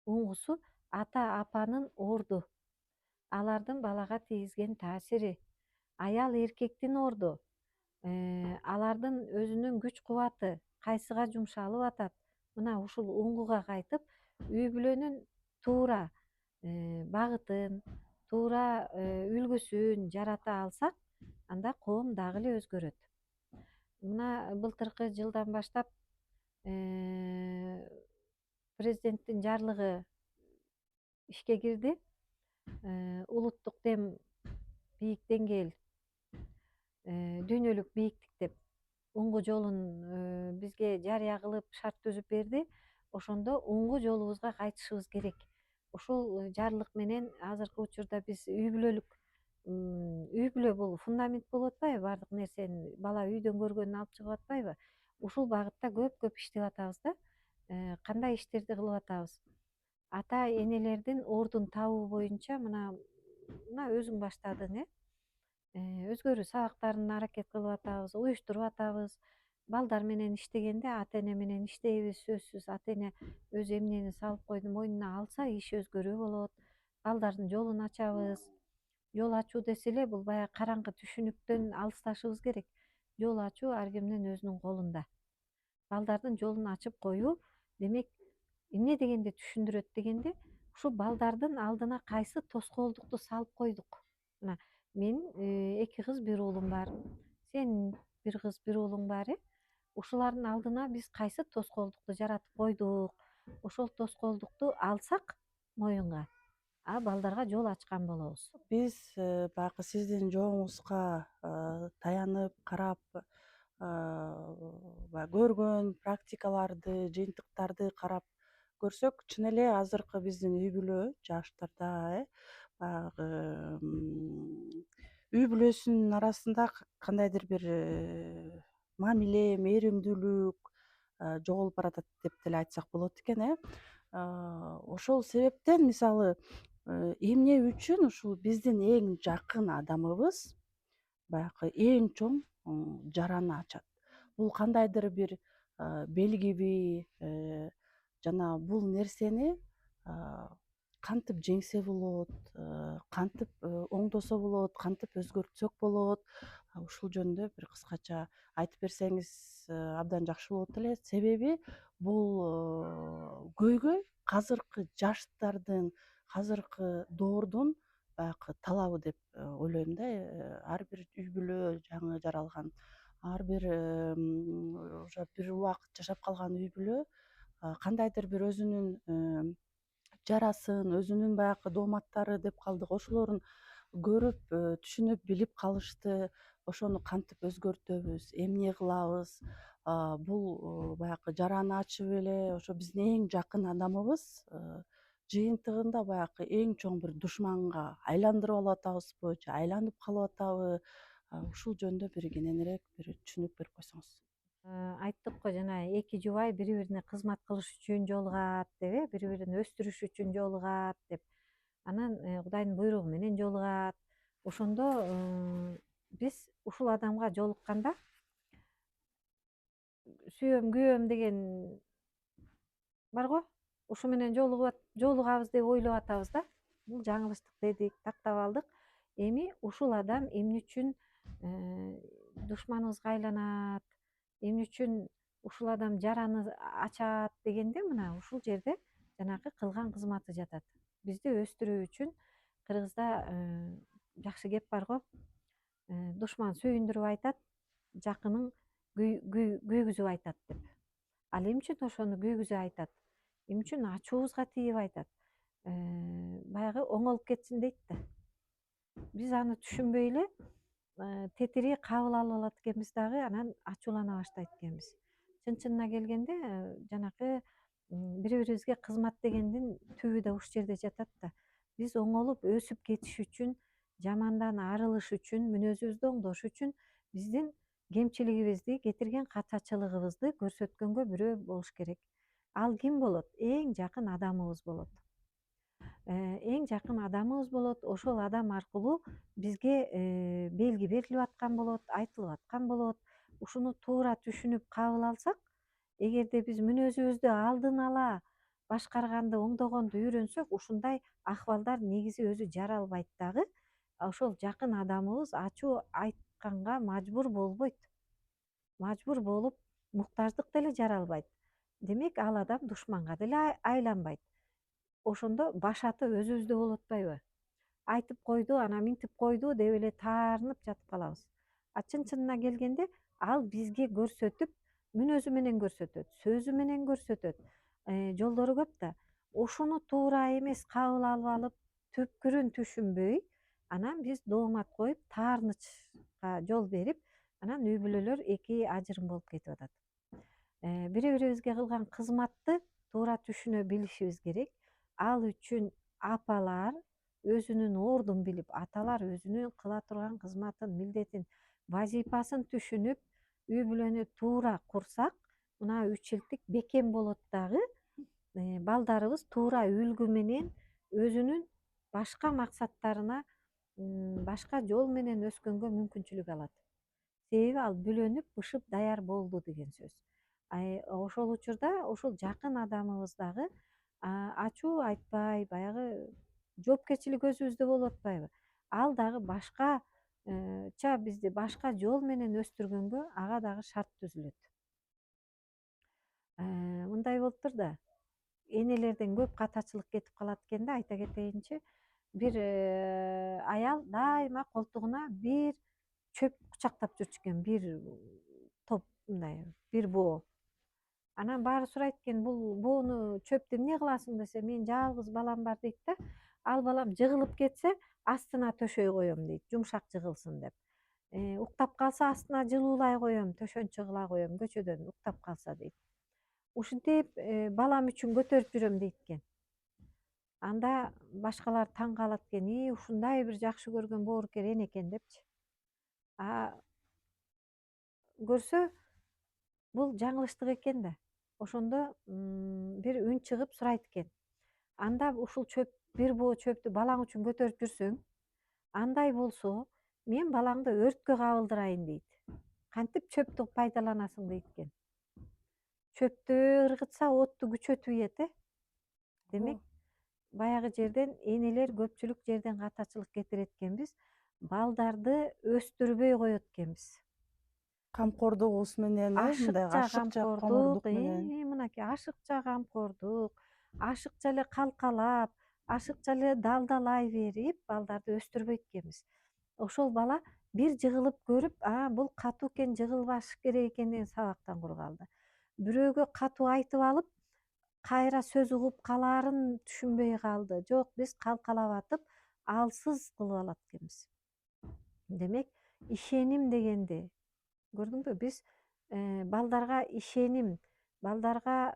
Уңгусу ата апанын орду, алардын балага тийгизген таасири, аял эркектин орду, алардын өзүнүн күч кубаты кайсыга жумшалып атат? Мына ушул уңгуга кайтып, үй бүлөнүн туура багытын, туура үлгүсүн жарата алсак, анда коом дагы эле өзгөрөт. Мына былтыркы жылдан баштап президенттин жарлыгы ишке кирди. Улуттук дем бийик деңгээл, дүйнөлүк бийиктик деп уңгу жолун бизге жарыя кылып шарт түзүп берди. Ошондо уңгу жолубузга кайтышыбыз керек. Ушул жарлык менен азыркы учурда биз үй бүлө бул фундамент болуп атпайбы, баардык нерсени бала үйдөн көргөнүн алып чыгып атпайбы? Ушул багытта көп иштеп атабыз да. Кандай иштерди кылып атабыз? Ата энелердин ордун табуу боюнча мына өзүң баштадың, өзгөрүү сабактарын аракет кылып атабыз, уюштуруп атабыз. Балдар менен иштегенде ата эне менен иштейбиз, сөзсүз. Ата эне өзү эмнени салып койду мойнуна алса, иш өзгөрүү болот. Балдардын жолун ачабыз. Жол ачуу десе эле бул баягы караңгы түшүнүктөн алысташыбыз керек. Жол ачуу ар кимдин өзүнүн колунда. Балдардын жолун ачып коюу демек эмне дегенди түшүндүрөт дегенде, ушу балдардын алдына кайсы тоскоолдукту салып койдук. Мына менин 2 кыз 1 уулум бар. Сенин 1 кыз 1 уулуң бар. Ушулардын алдына биз кайсы тоскоолдукту жаратып койдук. Ошол тоскоолдукту алсак моюнга, балдарга жол ачкан болобуз. Биз баягы сиздин жолуңузга таянып карап баягы көргөн практикаларды, жыйынтыктарды карап көрсөк, чын эле азыркы биздин үй бүлө жаштарда баягы үй бүлөсүнүн арасында кандайдыр бир мамиле, мээримдүүлүк жоголуп баратат деп деле айтсак болот экен. Ошол себептен мисалы эмне үчүн ушул биздин эң жакын адамыбыз баягы эң чоң жараны ачат? Бул кандайдыр бир белгиби, жана бул нерсени кантип жеңсе болот, кантип оңдосо болот, кантип өзгөртсөк болот? Ушул жөнүндө бир кыскача айтып берсеңиз абдан жакшы болот эле. Себеби бул көйгөй казыркы жаштардын, казыркы доордун баягы талабы деп ойлойм да. Ар бир үй бүлө, жаңы жаралган, ар бир уже бир убакыт жашап калган үй бүлө кандайдыр бир өзүнүн жарасын, өзүнүн баягы дооматтары деп калдык, ошолорун көрүп, түшүнүп, билип калышты. Ошону кантип өзгөртөбүз, эмне кылабыз? Бул баягы жараны ачып эле ошо биздин эң жакын адамыбыз жыйынтыгында баягы эң чоң бир душманга айландырып алып атабызбы же айланып калып атабы? Ушул жөнүндө бир кененирээк бир түшүнүк берип койсоңуз. Айттык го жана 2 жубай бири бирине кызмат кылыш үчүн жолугат деп, бири бирин өстүрүш үчүн жолугат деп. Анан Кудайдын буйругу менен жолугат. Ошондо биз ушул адамга жолукканда сүйөм, күйөм деген бар го, ушу менен жолугабыз деп ойлоп атабыз да. Бул жаңылыштык дедик, тактап алдык. Эми ушул адам эмне үчүн душманыбызга айланат, эмне үчүн ушул адам жараны ачат дегенде, мына ушул жерде жанагы кылган кызматы жатат. Бизди өстүрүү үчүн кыргызда жакшы кеп бар го, душман сүйүндүрүп айтат, жакының күйгүзүп айтат деп. Ал эмне үчүн ошону күйгүзүп айтат? Эмне үчүн ачуубузга тийип айтат? Баягы оңолуп кетсин дейт да. Биз аны түшүнбөй эле тетири кабыл алып алат экенбиз дагы, анан ачуулана баштайт экенбиз. Чын-чынына келгенде жанакы бири бирибизге кызмат дегендин түбү да ушул жерде жатат да. Биз оңолуп өсүп кетиш үчүн, жамандан арылыш үчүн, мүнөзүбүздү оңдош үчүн биздин кемчилигибизди, кетирген катачылыгыбызды көрсөткөнгө бирөө болуш керек. Ал ким болот? Эң жакын адамыбыз болот. Эң жакын адамыбыз болот. Ошол адам аркылуу бизге белги берилип аткан болот, айтылып аткан болот. Ушуну туура түшүнүп кабыл алсак, эгерде биз мүнөзүбүздү алдын ала башкарганды, оңдогонду үйрөнсөк, ушундай акыбалдар негизи өзү жаралбайт дагы. Ошол жакын адамыбыз ачуу айтканга мажбур болбойт. Мажбур болуп муктаждык деле жаралбайт. Демек ал адам душманга деле айланбайт. Ошондо башаты өзүбүздө болуп атпайбы? Айтып койду, анан минтип койду деп эле таарынып жатып калабыз. Чын-чынына келгенде ал бизге көрсөтүп, мүнөзү менен көрсөтөт, сөзү менен көрсөтөт, жолдору көп да. Ушуну туура эмес кабыл алып алып, түпкүрүн түшүнбөй, анан биз доомат коюп, таарынычка жол берип, анан үй бүлөлөр эки ажырым болуп кетип атат. Бири бирибизге кылган кызматты туура түшүнө билишибиз керек. Ал үчүн апалар өзүнүн ордун билип, аталар өзүнүн кыла турган кызматын, милдетин, вазифасын түшүнүп, үй бүлөнү туура курсак, мына 3 жылдык бекем болот дагы, балдарыбыз туура үлгү менен өзүнүн башка максаттарына, башка жол менен өскөнгө мүмкүнчүлүк алат. Себеби ал бүлөнүп, бышып даяр болду деген сөз. Ошол учурда ушул жакын адамыбыз дагы ачуу айтпай, баягы жоопкерчилик өзүбүздө болуп атпайбы? Ал дагы башкача бизди башка жол менен өстүргөнгө ага дагы шарт түзүлөт. Мындай болуптур да, энелерден көп катачылык кетип калат экен да, айта кетейинчи. Бир аял дайыма колтугуна бир чөп кучактап жүрчү экен, бир топ мындай, бир боо. Анан баары сурайт экен, бул боону чөптү эмне кыласың десе, мен жалгыз балам бар дейт да. Ал балам жыгылып кетсе, астына төшөй коем дейт, жумшак жыгылсын деп. Уктап калса астына жылуулай коем, төшөнчү кыла коем, көчөдөн уктап калса дейт. Ушинтип балам үчүн көтөрүп жүрөм дейт экен. Анда башкалар таң калат экен, ушундай бир жакшы көргөн боорукер эне экен депчи. Көрсө бул жаңылыштык экен да. Ошондо бир үн чыгып сурайт экен. Анда ушул бир боо чөптү балаң үчүн көтөрүп жүрсөң, андай болсо, мен балаңды өрткө кабылдырайын дейт. Кантип чөптү пайдаланасың дейт экен. Чөптү ыргытса отту күчөтүп ийет, Демек, баягы жерден энелер көпчүлүк жерден катачылык кетирет экенбиз, балдарды өстүрбөй коет экенбиз. Камкордугубуз менен, мындай Ашыкча ашыкча камкордук, коңурдук менен. мынакей ашыкча камкордук, ашыкча эле калкалап, ашыкча эле далдалай берип балдарды өстүрбөйт экенбиз. Ошол бала бир жыгылып көрүп, бул катуу экен, жыгылбаш керек экен деген сабактан құр калды. Бирөөгө катуу айтып алып, кайра сөз угуп калаарын түшүнбөй калды. Жок, биз калкалап атып, алсыз кылып алат экенбиз. Демек, ишеним дегенди, көрдүңбү, биз балдарга ишеним, балдарга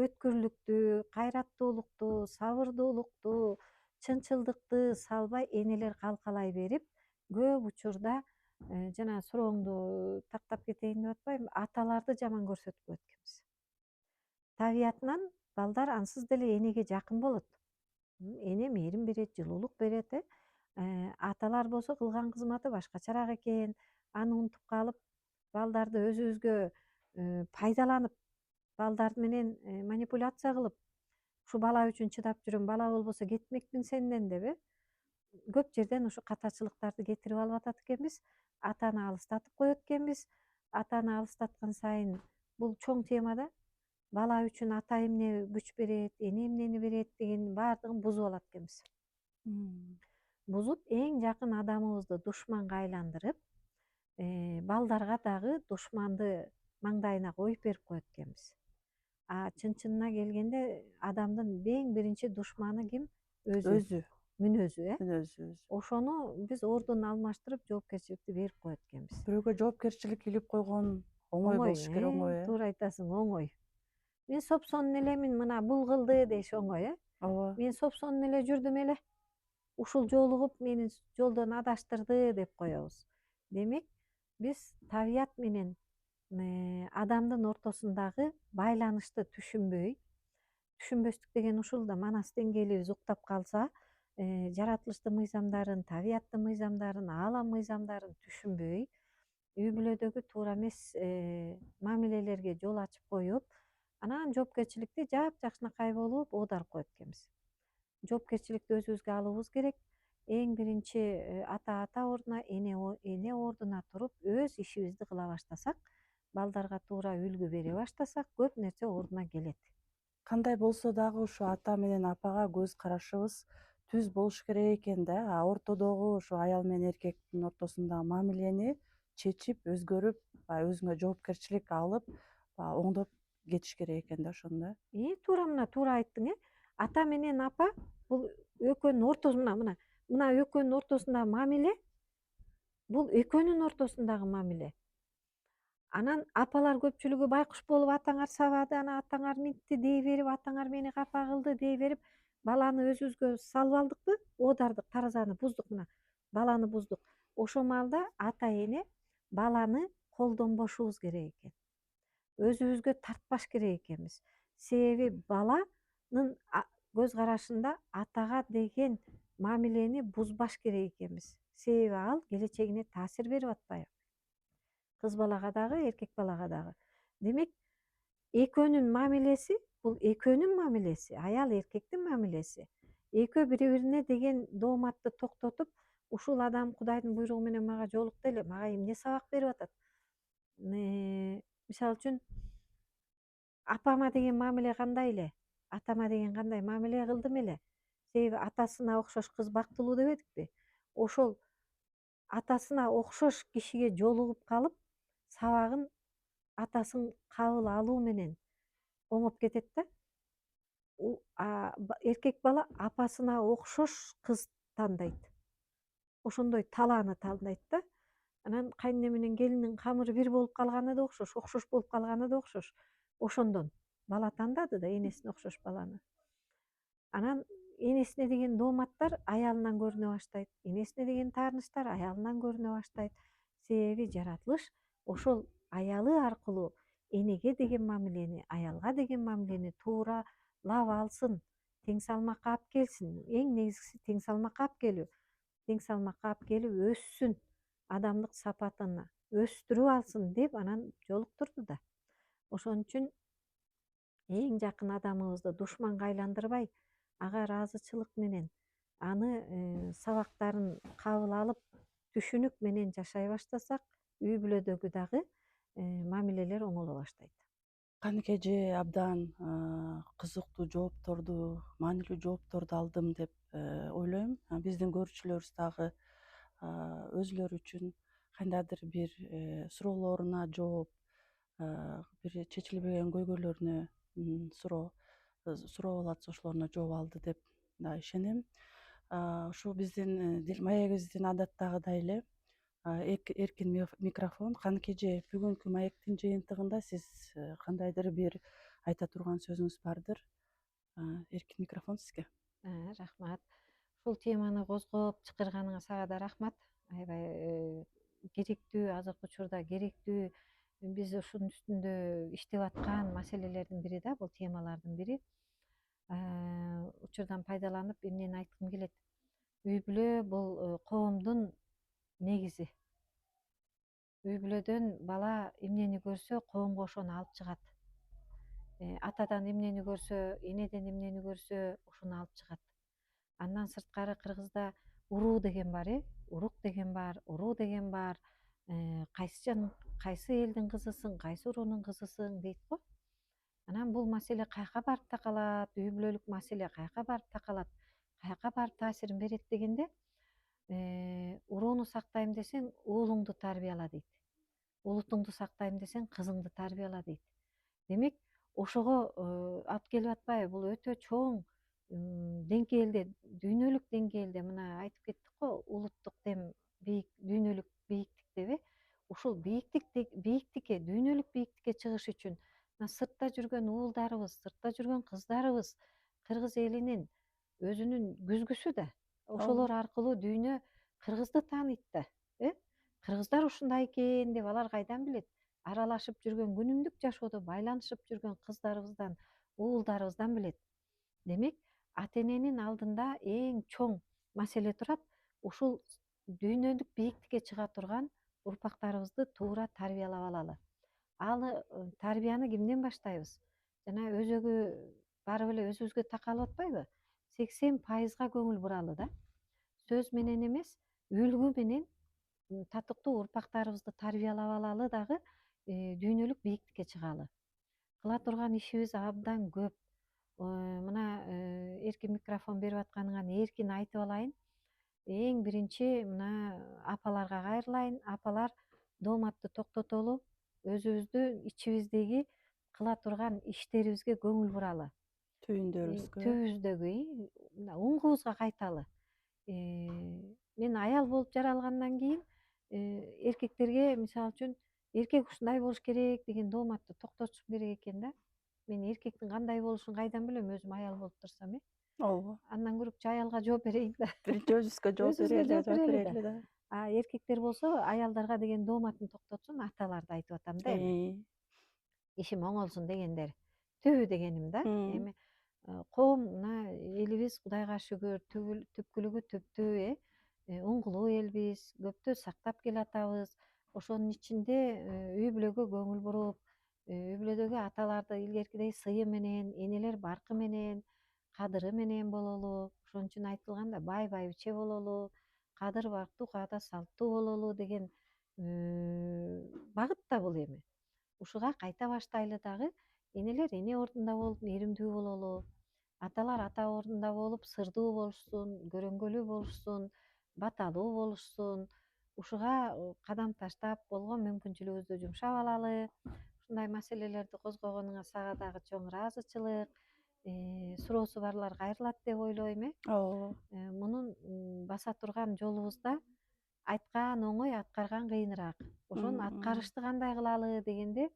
өткүрлүктү, кайраттуулукту, сабырдуулукту, чынчылдыкты салбай энелер калкалай берип, көп учурда жана сурооңду тактап кетейин деп атпайбы, аталарды жаман көрсөтүп коет экенбиз. Табиятынан балдар ансыз деле энеге жакын болот. Эне мээрим берет, жылуулук берет, аталар болсо кылган кызматы башкачараак экен, аны унутуп калып, балдарды өзүбүзгө пайдаланып, балдар менен манипуляция кылып, ушу бала үчүн чыдап жүрөм, бала болбосо кетмекмин сенден деп, көп жерден ушу катачылыктарды кетирип алып атат экенбиз. Атаны алыстатып коет экенбиз. Атаны алыстаткан сайын бул чоң темада бала үчүн ата эмне күч берет, эне эмнени берет деген баардыгын бузуп алат экенбиз. Бузуп, эң жакын адамыбызды душманга айландырып, балдарга дагы душманды маңдайына коюп берип коет экенбиз. Чын-чынына келгенде адамдын эң биринчи душманы ким? Өзү. Мүнөзү, Мүнөзү. Ошону биз ордун алмаштырып, жоопкерчиликти берип коет экенбиз. Бирөөгө жоопкерчилик илип койгон оңой болуш керек, оңой. Туура айтасың, оңой. Мен сопсонун элемин, мына бул кылды деш оңой, Ооба. Мен сопсонун эле жүрдүм эле. Ушул жолугуп мени жолдон адаштырды деп коебуз. Демек, биз табият менен адамдын ортосундагы байланышты түшүнбөстүк деген ушул да, манас деңгээлибиз уктап калса, жаратылыштын мыйзамдарын, табияттын мыйзамдарын, аалам мыйзамдарын түшүнбөй, үй бүлөдөгү туура эмес мамилелерге жол ачып коюп, анан жоопкерчиликти жапжакшынакай болуп оодарып коет экенбиз. Жоопкерчиликти өзүбүзгө алуубуз керек. Эң биринчи ата ордуна, эне ордуна туруп, өз ишибизди кыла баштасак, балдарга туура үлгү бере баштасак, көп нерсе ордуна келет. Кандай болсо дагы ушу ата менен апага көз карашыбыз түз болуш керек экен да. Ортодогу ушу аял менен эркектин ортосундагы мамилени чечип, өзгөрүп, өзүңө жоопкерчилик алып, оңдоп кетиш керек экен да ошондо. Туура мына туура айттың, ата менен апа бул экөөнүн ортосунда мына экөөнүн ортосундагы мамиле бул экөөнүн ортосундагы мамиле. Анан апалар көпчүлүгү байкуш болуп атаңар сабады, анан атаңар минтти дей берип, атаңар мени капа кылды дей берип, баланы өзүбүзгө салып алдыкпы, оодардык, таразаны буздук мына, баланы буздук. Ошол маалда ата эне баланы колдонбошубуз керек экен. Өзүбүзгө тартпаш керек экенбиз. Себеби баланын көз карашында атага деген мамилени бузбаш керек экенбиз. Себеби ал келечегине таасир берип атпайбы? Кыз балага дагы, эркек балага дагы. Демек, экөөнүн мамилеси бул экөөнүн мамилеси, аял эркектин мамилеси. Экөө бири бирине деген дооматты токтотуп, ушул адам Кудайдын буйругу менен мага жолукту эле, мага эмне сабак берип атат? Мисалы үчүн апама деген мамиле кандай эле, атама деген кандай мамиле кылдым эле. Себеби атасына окшош кыз бактылуу дебедикпи? Ошол атасына окшош кишиге жолугуп калып, сабагын атасын кабыл алуу менен оңоп кетет да. Эркек бала апасына окшош кыз тандайт. Ошондой талааны тандайт да. Анан кайнене менен келиндин камыры бир болуп калганы да окшош болуп калганы да окшош. Ошондон бала тандады да энесине окшош баланы. Анан энесине деген дооматтар аялынан көрүнө баштайт, энесине деген таарынычтар аялынан көрүнө баштайт. Себеби жаратылыш ошол аялы аркылуу энеге деген мамилени, аялга деген мамилени тууралап алсын, тең салмакка алып келсин. Эң негизгиси тең салмакка алып келүү. Тең салмакка алып келип өссүн, адамдык сапатын өстүрүп алсын деп анан жолуктурду да. Ошон үчүн эң жакын адамыбызды душманга айландырбай, ага ыраазычылык менен, аны сабактарын кабыл алып, түшүнүк менен жашай баштасак, үй бүлөдөгү дагы мамилелер оңоло баштайт. Каныке эже абдан кызыктуу жоопторду, маанилүү жоопторду алдым деп ойлойм. Биздин көрүүчүлөрүбүз дагы өзүлөрү үчүн кандайдыр бир суроолоруна жооп, бир чечилбеген көйгөйлөрүнө суроо болот, ошолоруна жооп алды деп да ишенем. Ушул биздин маегибиздин адаттагыдай эле эркин микрофон. Каныке эже, бүгүнкү маектин жыйынтыгында сиз кандайдыр бир айта турган сөзүңүз бардыр? Эркин микрофон сизге. Рахмат. Ушул теманы козгоп чакырганыңа сага да рахмат. Аябай керектүү, азыркы учурда керектүү. Биз ушунун үстүндө иштеп аткан маселелердин бири да, бул темалардын бири. Учурдан пайдаланып эмнени айткым келет? Үй бүлө бул коомдун негизи. Үй бүлөдөн бала эмнени көрсө, коомго ошону алып чыгат. Атадан эмнени көрсө, энеден эмнени көрсө, ошону алып чыгат. Андан сырткары кыргызда уруу деген бар, урук деген бар, уруу деген бар. Кайсы элдин кызысың, кайсы уруунун кызысың дейт го. Анан бул маселе каяка барып такалат, үй бүлөлүк маселе каяка барып такалат, каяка барып таасирин берет дегенде, урууну сактайм десең, уулуңду тарбияла дейт. Улутуңду сактайм десең, кызыңды тарбияла дейт. Демек, ошого алып келип атпайбы? Бул өтө чоң деңгээлде, дүйнөлүк деңгээлде, мына айтып кеттик го, улуттук дем бийик, дүйнөлүк бийиктик деп, ушул бийиктикке, дүйнөлүк бийиктикке чыгыш үчүн мына сыртта жүргөн уулдарыбыз, сыртта жүргөн кыздарыбыз, кыргыз элинин өзүнүн күзгүсү да. Ошолор аркылуу дүйнө кыргызды тааныйт да. Кыргыздар ушундай экен деп алар кайдан билет? Аралашып жүргөн, күнүмдүк жашоодо байланышып жүргөн кыздарыбыздан, уулдарыбыздан билет. Демек, ата эненин алдында эң чоң маселе турат. Ушул дүйнөлүк бийиктикке чыга турган урпактарыбызды туура тарбиялап алалы. Ал тарбияны кимден баштайбыз? Жана өзөгү барып эле өзүбүзгө такалып атпайбы? 80%га көңүл буралы да. Сөз менен эмес, үлгү менен татыктуу урпактарыбызды тарбиялап алалы дагы дүйнөлүк бийиктикке чыгалы. Кыла турган ишибиз абдан көп. Мына эркин микрофон берип атканыңан эркин айтып алайын. Эң биринчи мына апаларга кайрылайын. Апалар дооматты токтотолу, өзүбүздү ичибиздеги кыла турган иштерибизге көңүл буралы. Түйүндөрүбүзгө. Түбүбүздөгү мына уңгубузга кайталы. Мен аял болуп жаралгандан кийин эркектерге мисалы үчүн эркек ушундай болуш керек деген дооматты токтотушум керек экен да. Мен эркектин кандай болушун кайдан билем, өзүм аял болуп турсам, Ооба. Андан көрүкчү аялга жооп берейин да. Биринчи өзүбүзгө жооп Өзүбүзгө жооп берели да. берели да. А эркектер болсо аялдарга деген дооматын токтотсун, аталарды айтып атам да эми. Ишим оңолсун дегендер. Түбү дегеним да. Эми коом мына элибиз Кудайга шүгүр түпкүлүгү түптүү, уңгулуу элбиз, көптү сактап келатабыз. Ошонун ичинде үй бүлөгө көңүл буруп, үй бүлөдөгү аталарды илгеркидей сыйы менен, энелер баркы менен, кадыры менен бололу. Ошон үчүн айтылган да, бай байбиче бололу, кадыр барктуу, каада салттуу бололу деген багыт да бул эми. Ушуга кайта баштайлы дагы. Энелер эне ордунда болуп мээримдүү бололу. Аталар ата ордунда болуп сырдуу болушсун, көрөңгөлүү болушсун, баталуу болушсун. Ушуга кадам таштап, болгон мүмкүнчүлүгүбүздү жумшап алалы. Ушундай маселелерди козгогонуңа сага дагы чоң ыраазычылык. Суроосу барлар кайрылат деп ойлойм. Ооба. Мунун баса турган жолубузда айткан оңой, аткарган кыйыныраак. Ошонун аткарышты кандай кылалы дегенде,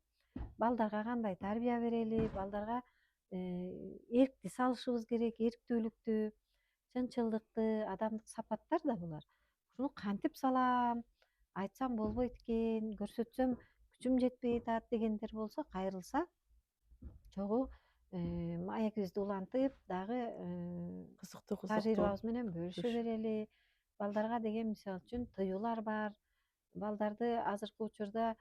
балдарга кандай тарбия берели, балдарга эркти салышыбыз керек, эрктүүлүктү, чынчылдыкты, адамдык сапаттар да булар. Ушуну кантип салам, айтсам болбойт экен, көрсөтсөм күчүм жетпей атат дегендер болсо кайрылса, чогуу маегибизди улантып дагы Кызыктуу тажрыйбабыз менен бөлүшө берели. Балдарга деген мисалы үчүн тыюулар бар. Балдарды азыркы учурда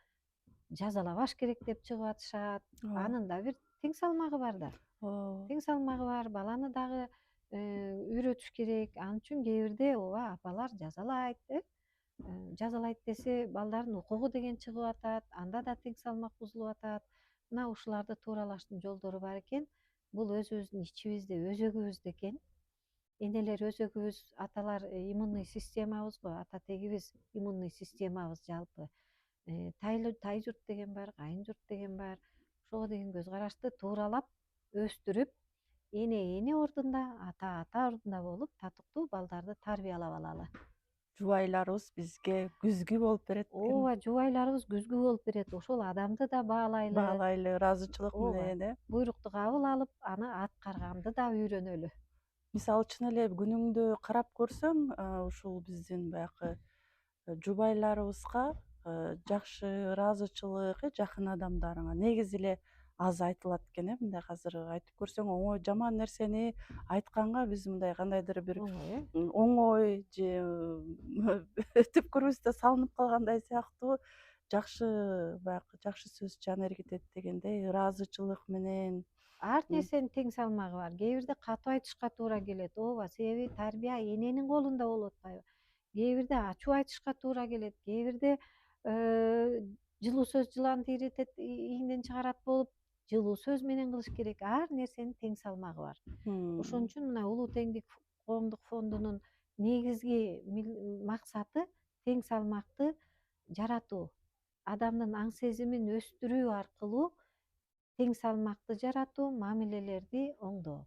жазалабаш керек деп чыгып атышат. Анын да бир тең салмагы бар да. Ооба. Тең салмагы бар. Баланы дагы үйрөтүш керек. Ал үчүн кээ бирде ооба апалар жазалайт, жазалайт десе балдардын укугу деген чыгып атат. Анда да тең салмак бузулуп атат. Мына ушуларды тууралаштын жолдору бар экен. Бул өзүбүздүн ичибизде өзөгүбүздө экен. Энелер өзөгүбүз, аталар иммунный системабыз го, ата тегибиз иммунный системабыз жалпы. Тай журт деген бар, кайын журт деген бар. Ошого деген көз карашты тууралап өстүрүп, эне ордунда, ата ордунда болуп, татыктуу балдарды тарбиялап алалы. Жубайларыбыз бизге күзгү болуп берет экен. Ооба, жубайларыбыз күзгү болуп берет. Ошол адамды да Баалайлы, ыраазычылык менен, буйрукту кабыл алып, аны аткарганды да үйрөнөлү. Мисалы үчүн эле күнүңдү карап көрсөң, ушул биздин баягы жубайларыбызга жакшы ыраазычылык, жакын адамдарыңа негизи эле аз айтылат экен, мындай азыр айтып көрсөң оңой, жаман нерсени айтканга биз мындай кандайдыр бир оңой же түпкүрүбүздө салынып калгандай сыяктуу жакшы баягы жакшы сөз жан эргитет дегендей ыраазычылык менен. Ар нерсенин тең салмагы бар. Кээ бирде катуу айтышка туура келет. Ооба, себеби тарбия эненин колунда болуп атпайбы. Кээ бирде ачуу айтышка туура келет. Кээ бирде жылуу сөз жыланды ийинден чыгарат болуп, жылуу сөз менен кылыш керек. Ар нерсенин тең салмагы бар. Ошон үчүн мына Улуу теңдик коомдук фондунун негизги максаты тең салмакты жаратуу. Адамдын аң сезимин өстүрүү аркылуу тең салмакты жаратуу, мамилелерди оңдоо.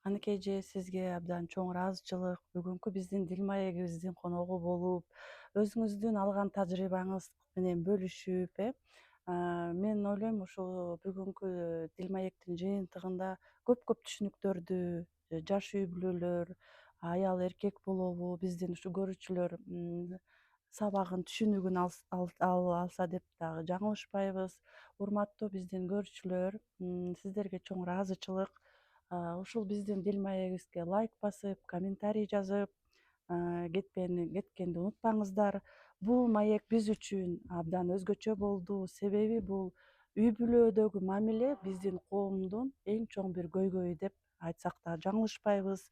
Аныкей эже, сизге абдан чоң ыраазычылык. Бүгүнкү биздин дил маегибиздин коногу болуп, өзүңүздүн алган тажрыйбаңыз менен бөлүшүп, мен ойлойм ушул бүгүнкү дил маектин жыйынтыгында көп түшүнүктөрдү жаш үй бүлөлөр, аял эркек болобу, биздин ушу көрүүчүлөр сабагын, түшүнүгүн алса деп дагы жаңылышпайбыз. Урматтуу биздин көрүүчүлөр, сиздерге чоң ыраазычылык. Ушул биздин дил маегибизге лайк басып, комментарий жазып, кеткенди унутпаңыздар. Бул маек биз үчүн абдан өзгөчө болду. Себеби бул үй бүлөдөгү мамиле биздин коомдун эң чоң бир көйгөйү деп айтсак да жаңылышпайбыз.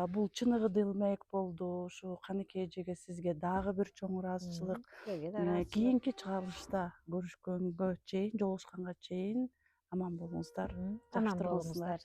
Бул чыныгы маек болду. Ушу Каныкей эжеге, сизге дагы бир чоң ыраазычылык. Силерге да ыраазычылык. Кийинки чыгарылышта көрүшкөнгө чейин, жолугушканга чейин аман болуңуздар. Аман болуңуздар.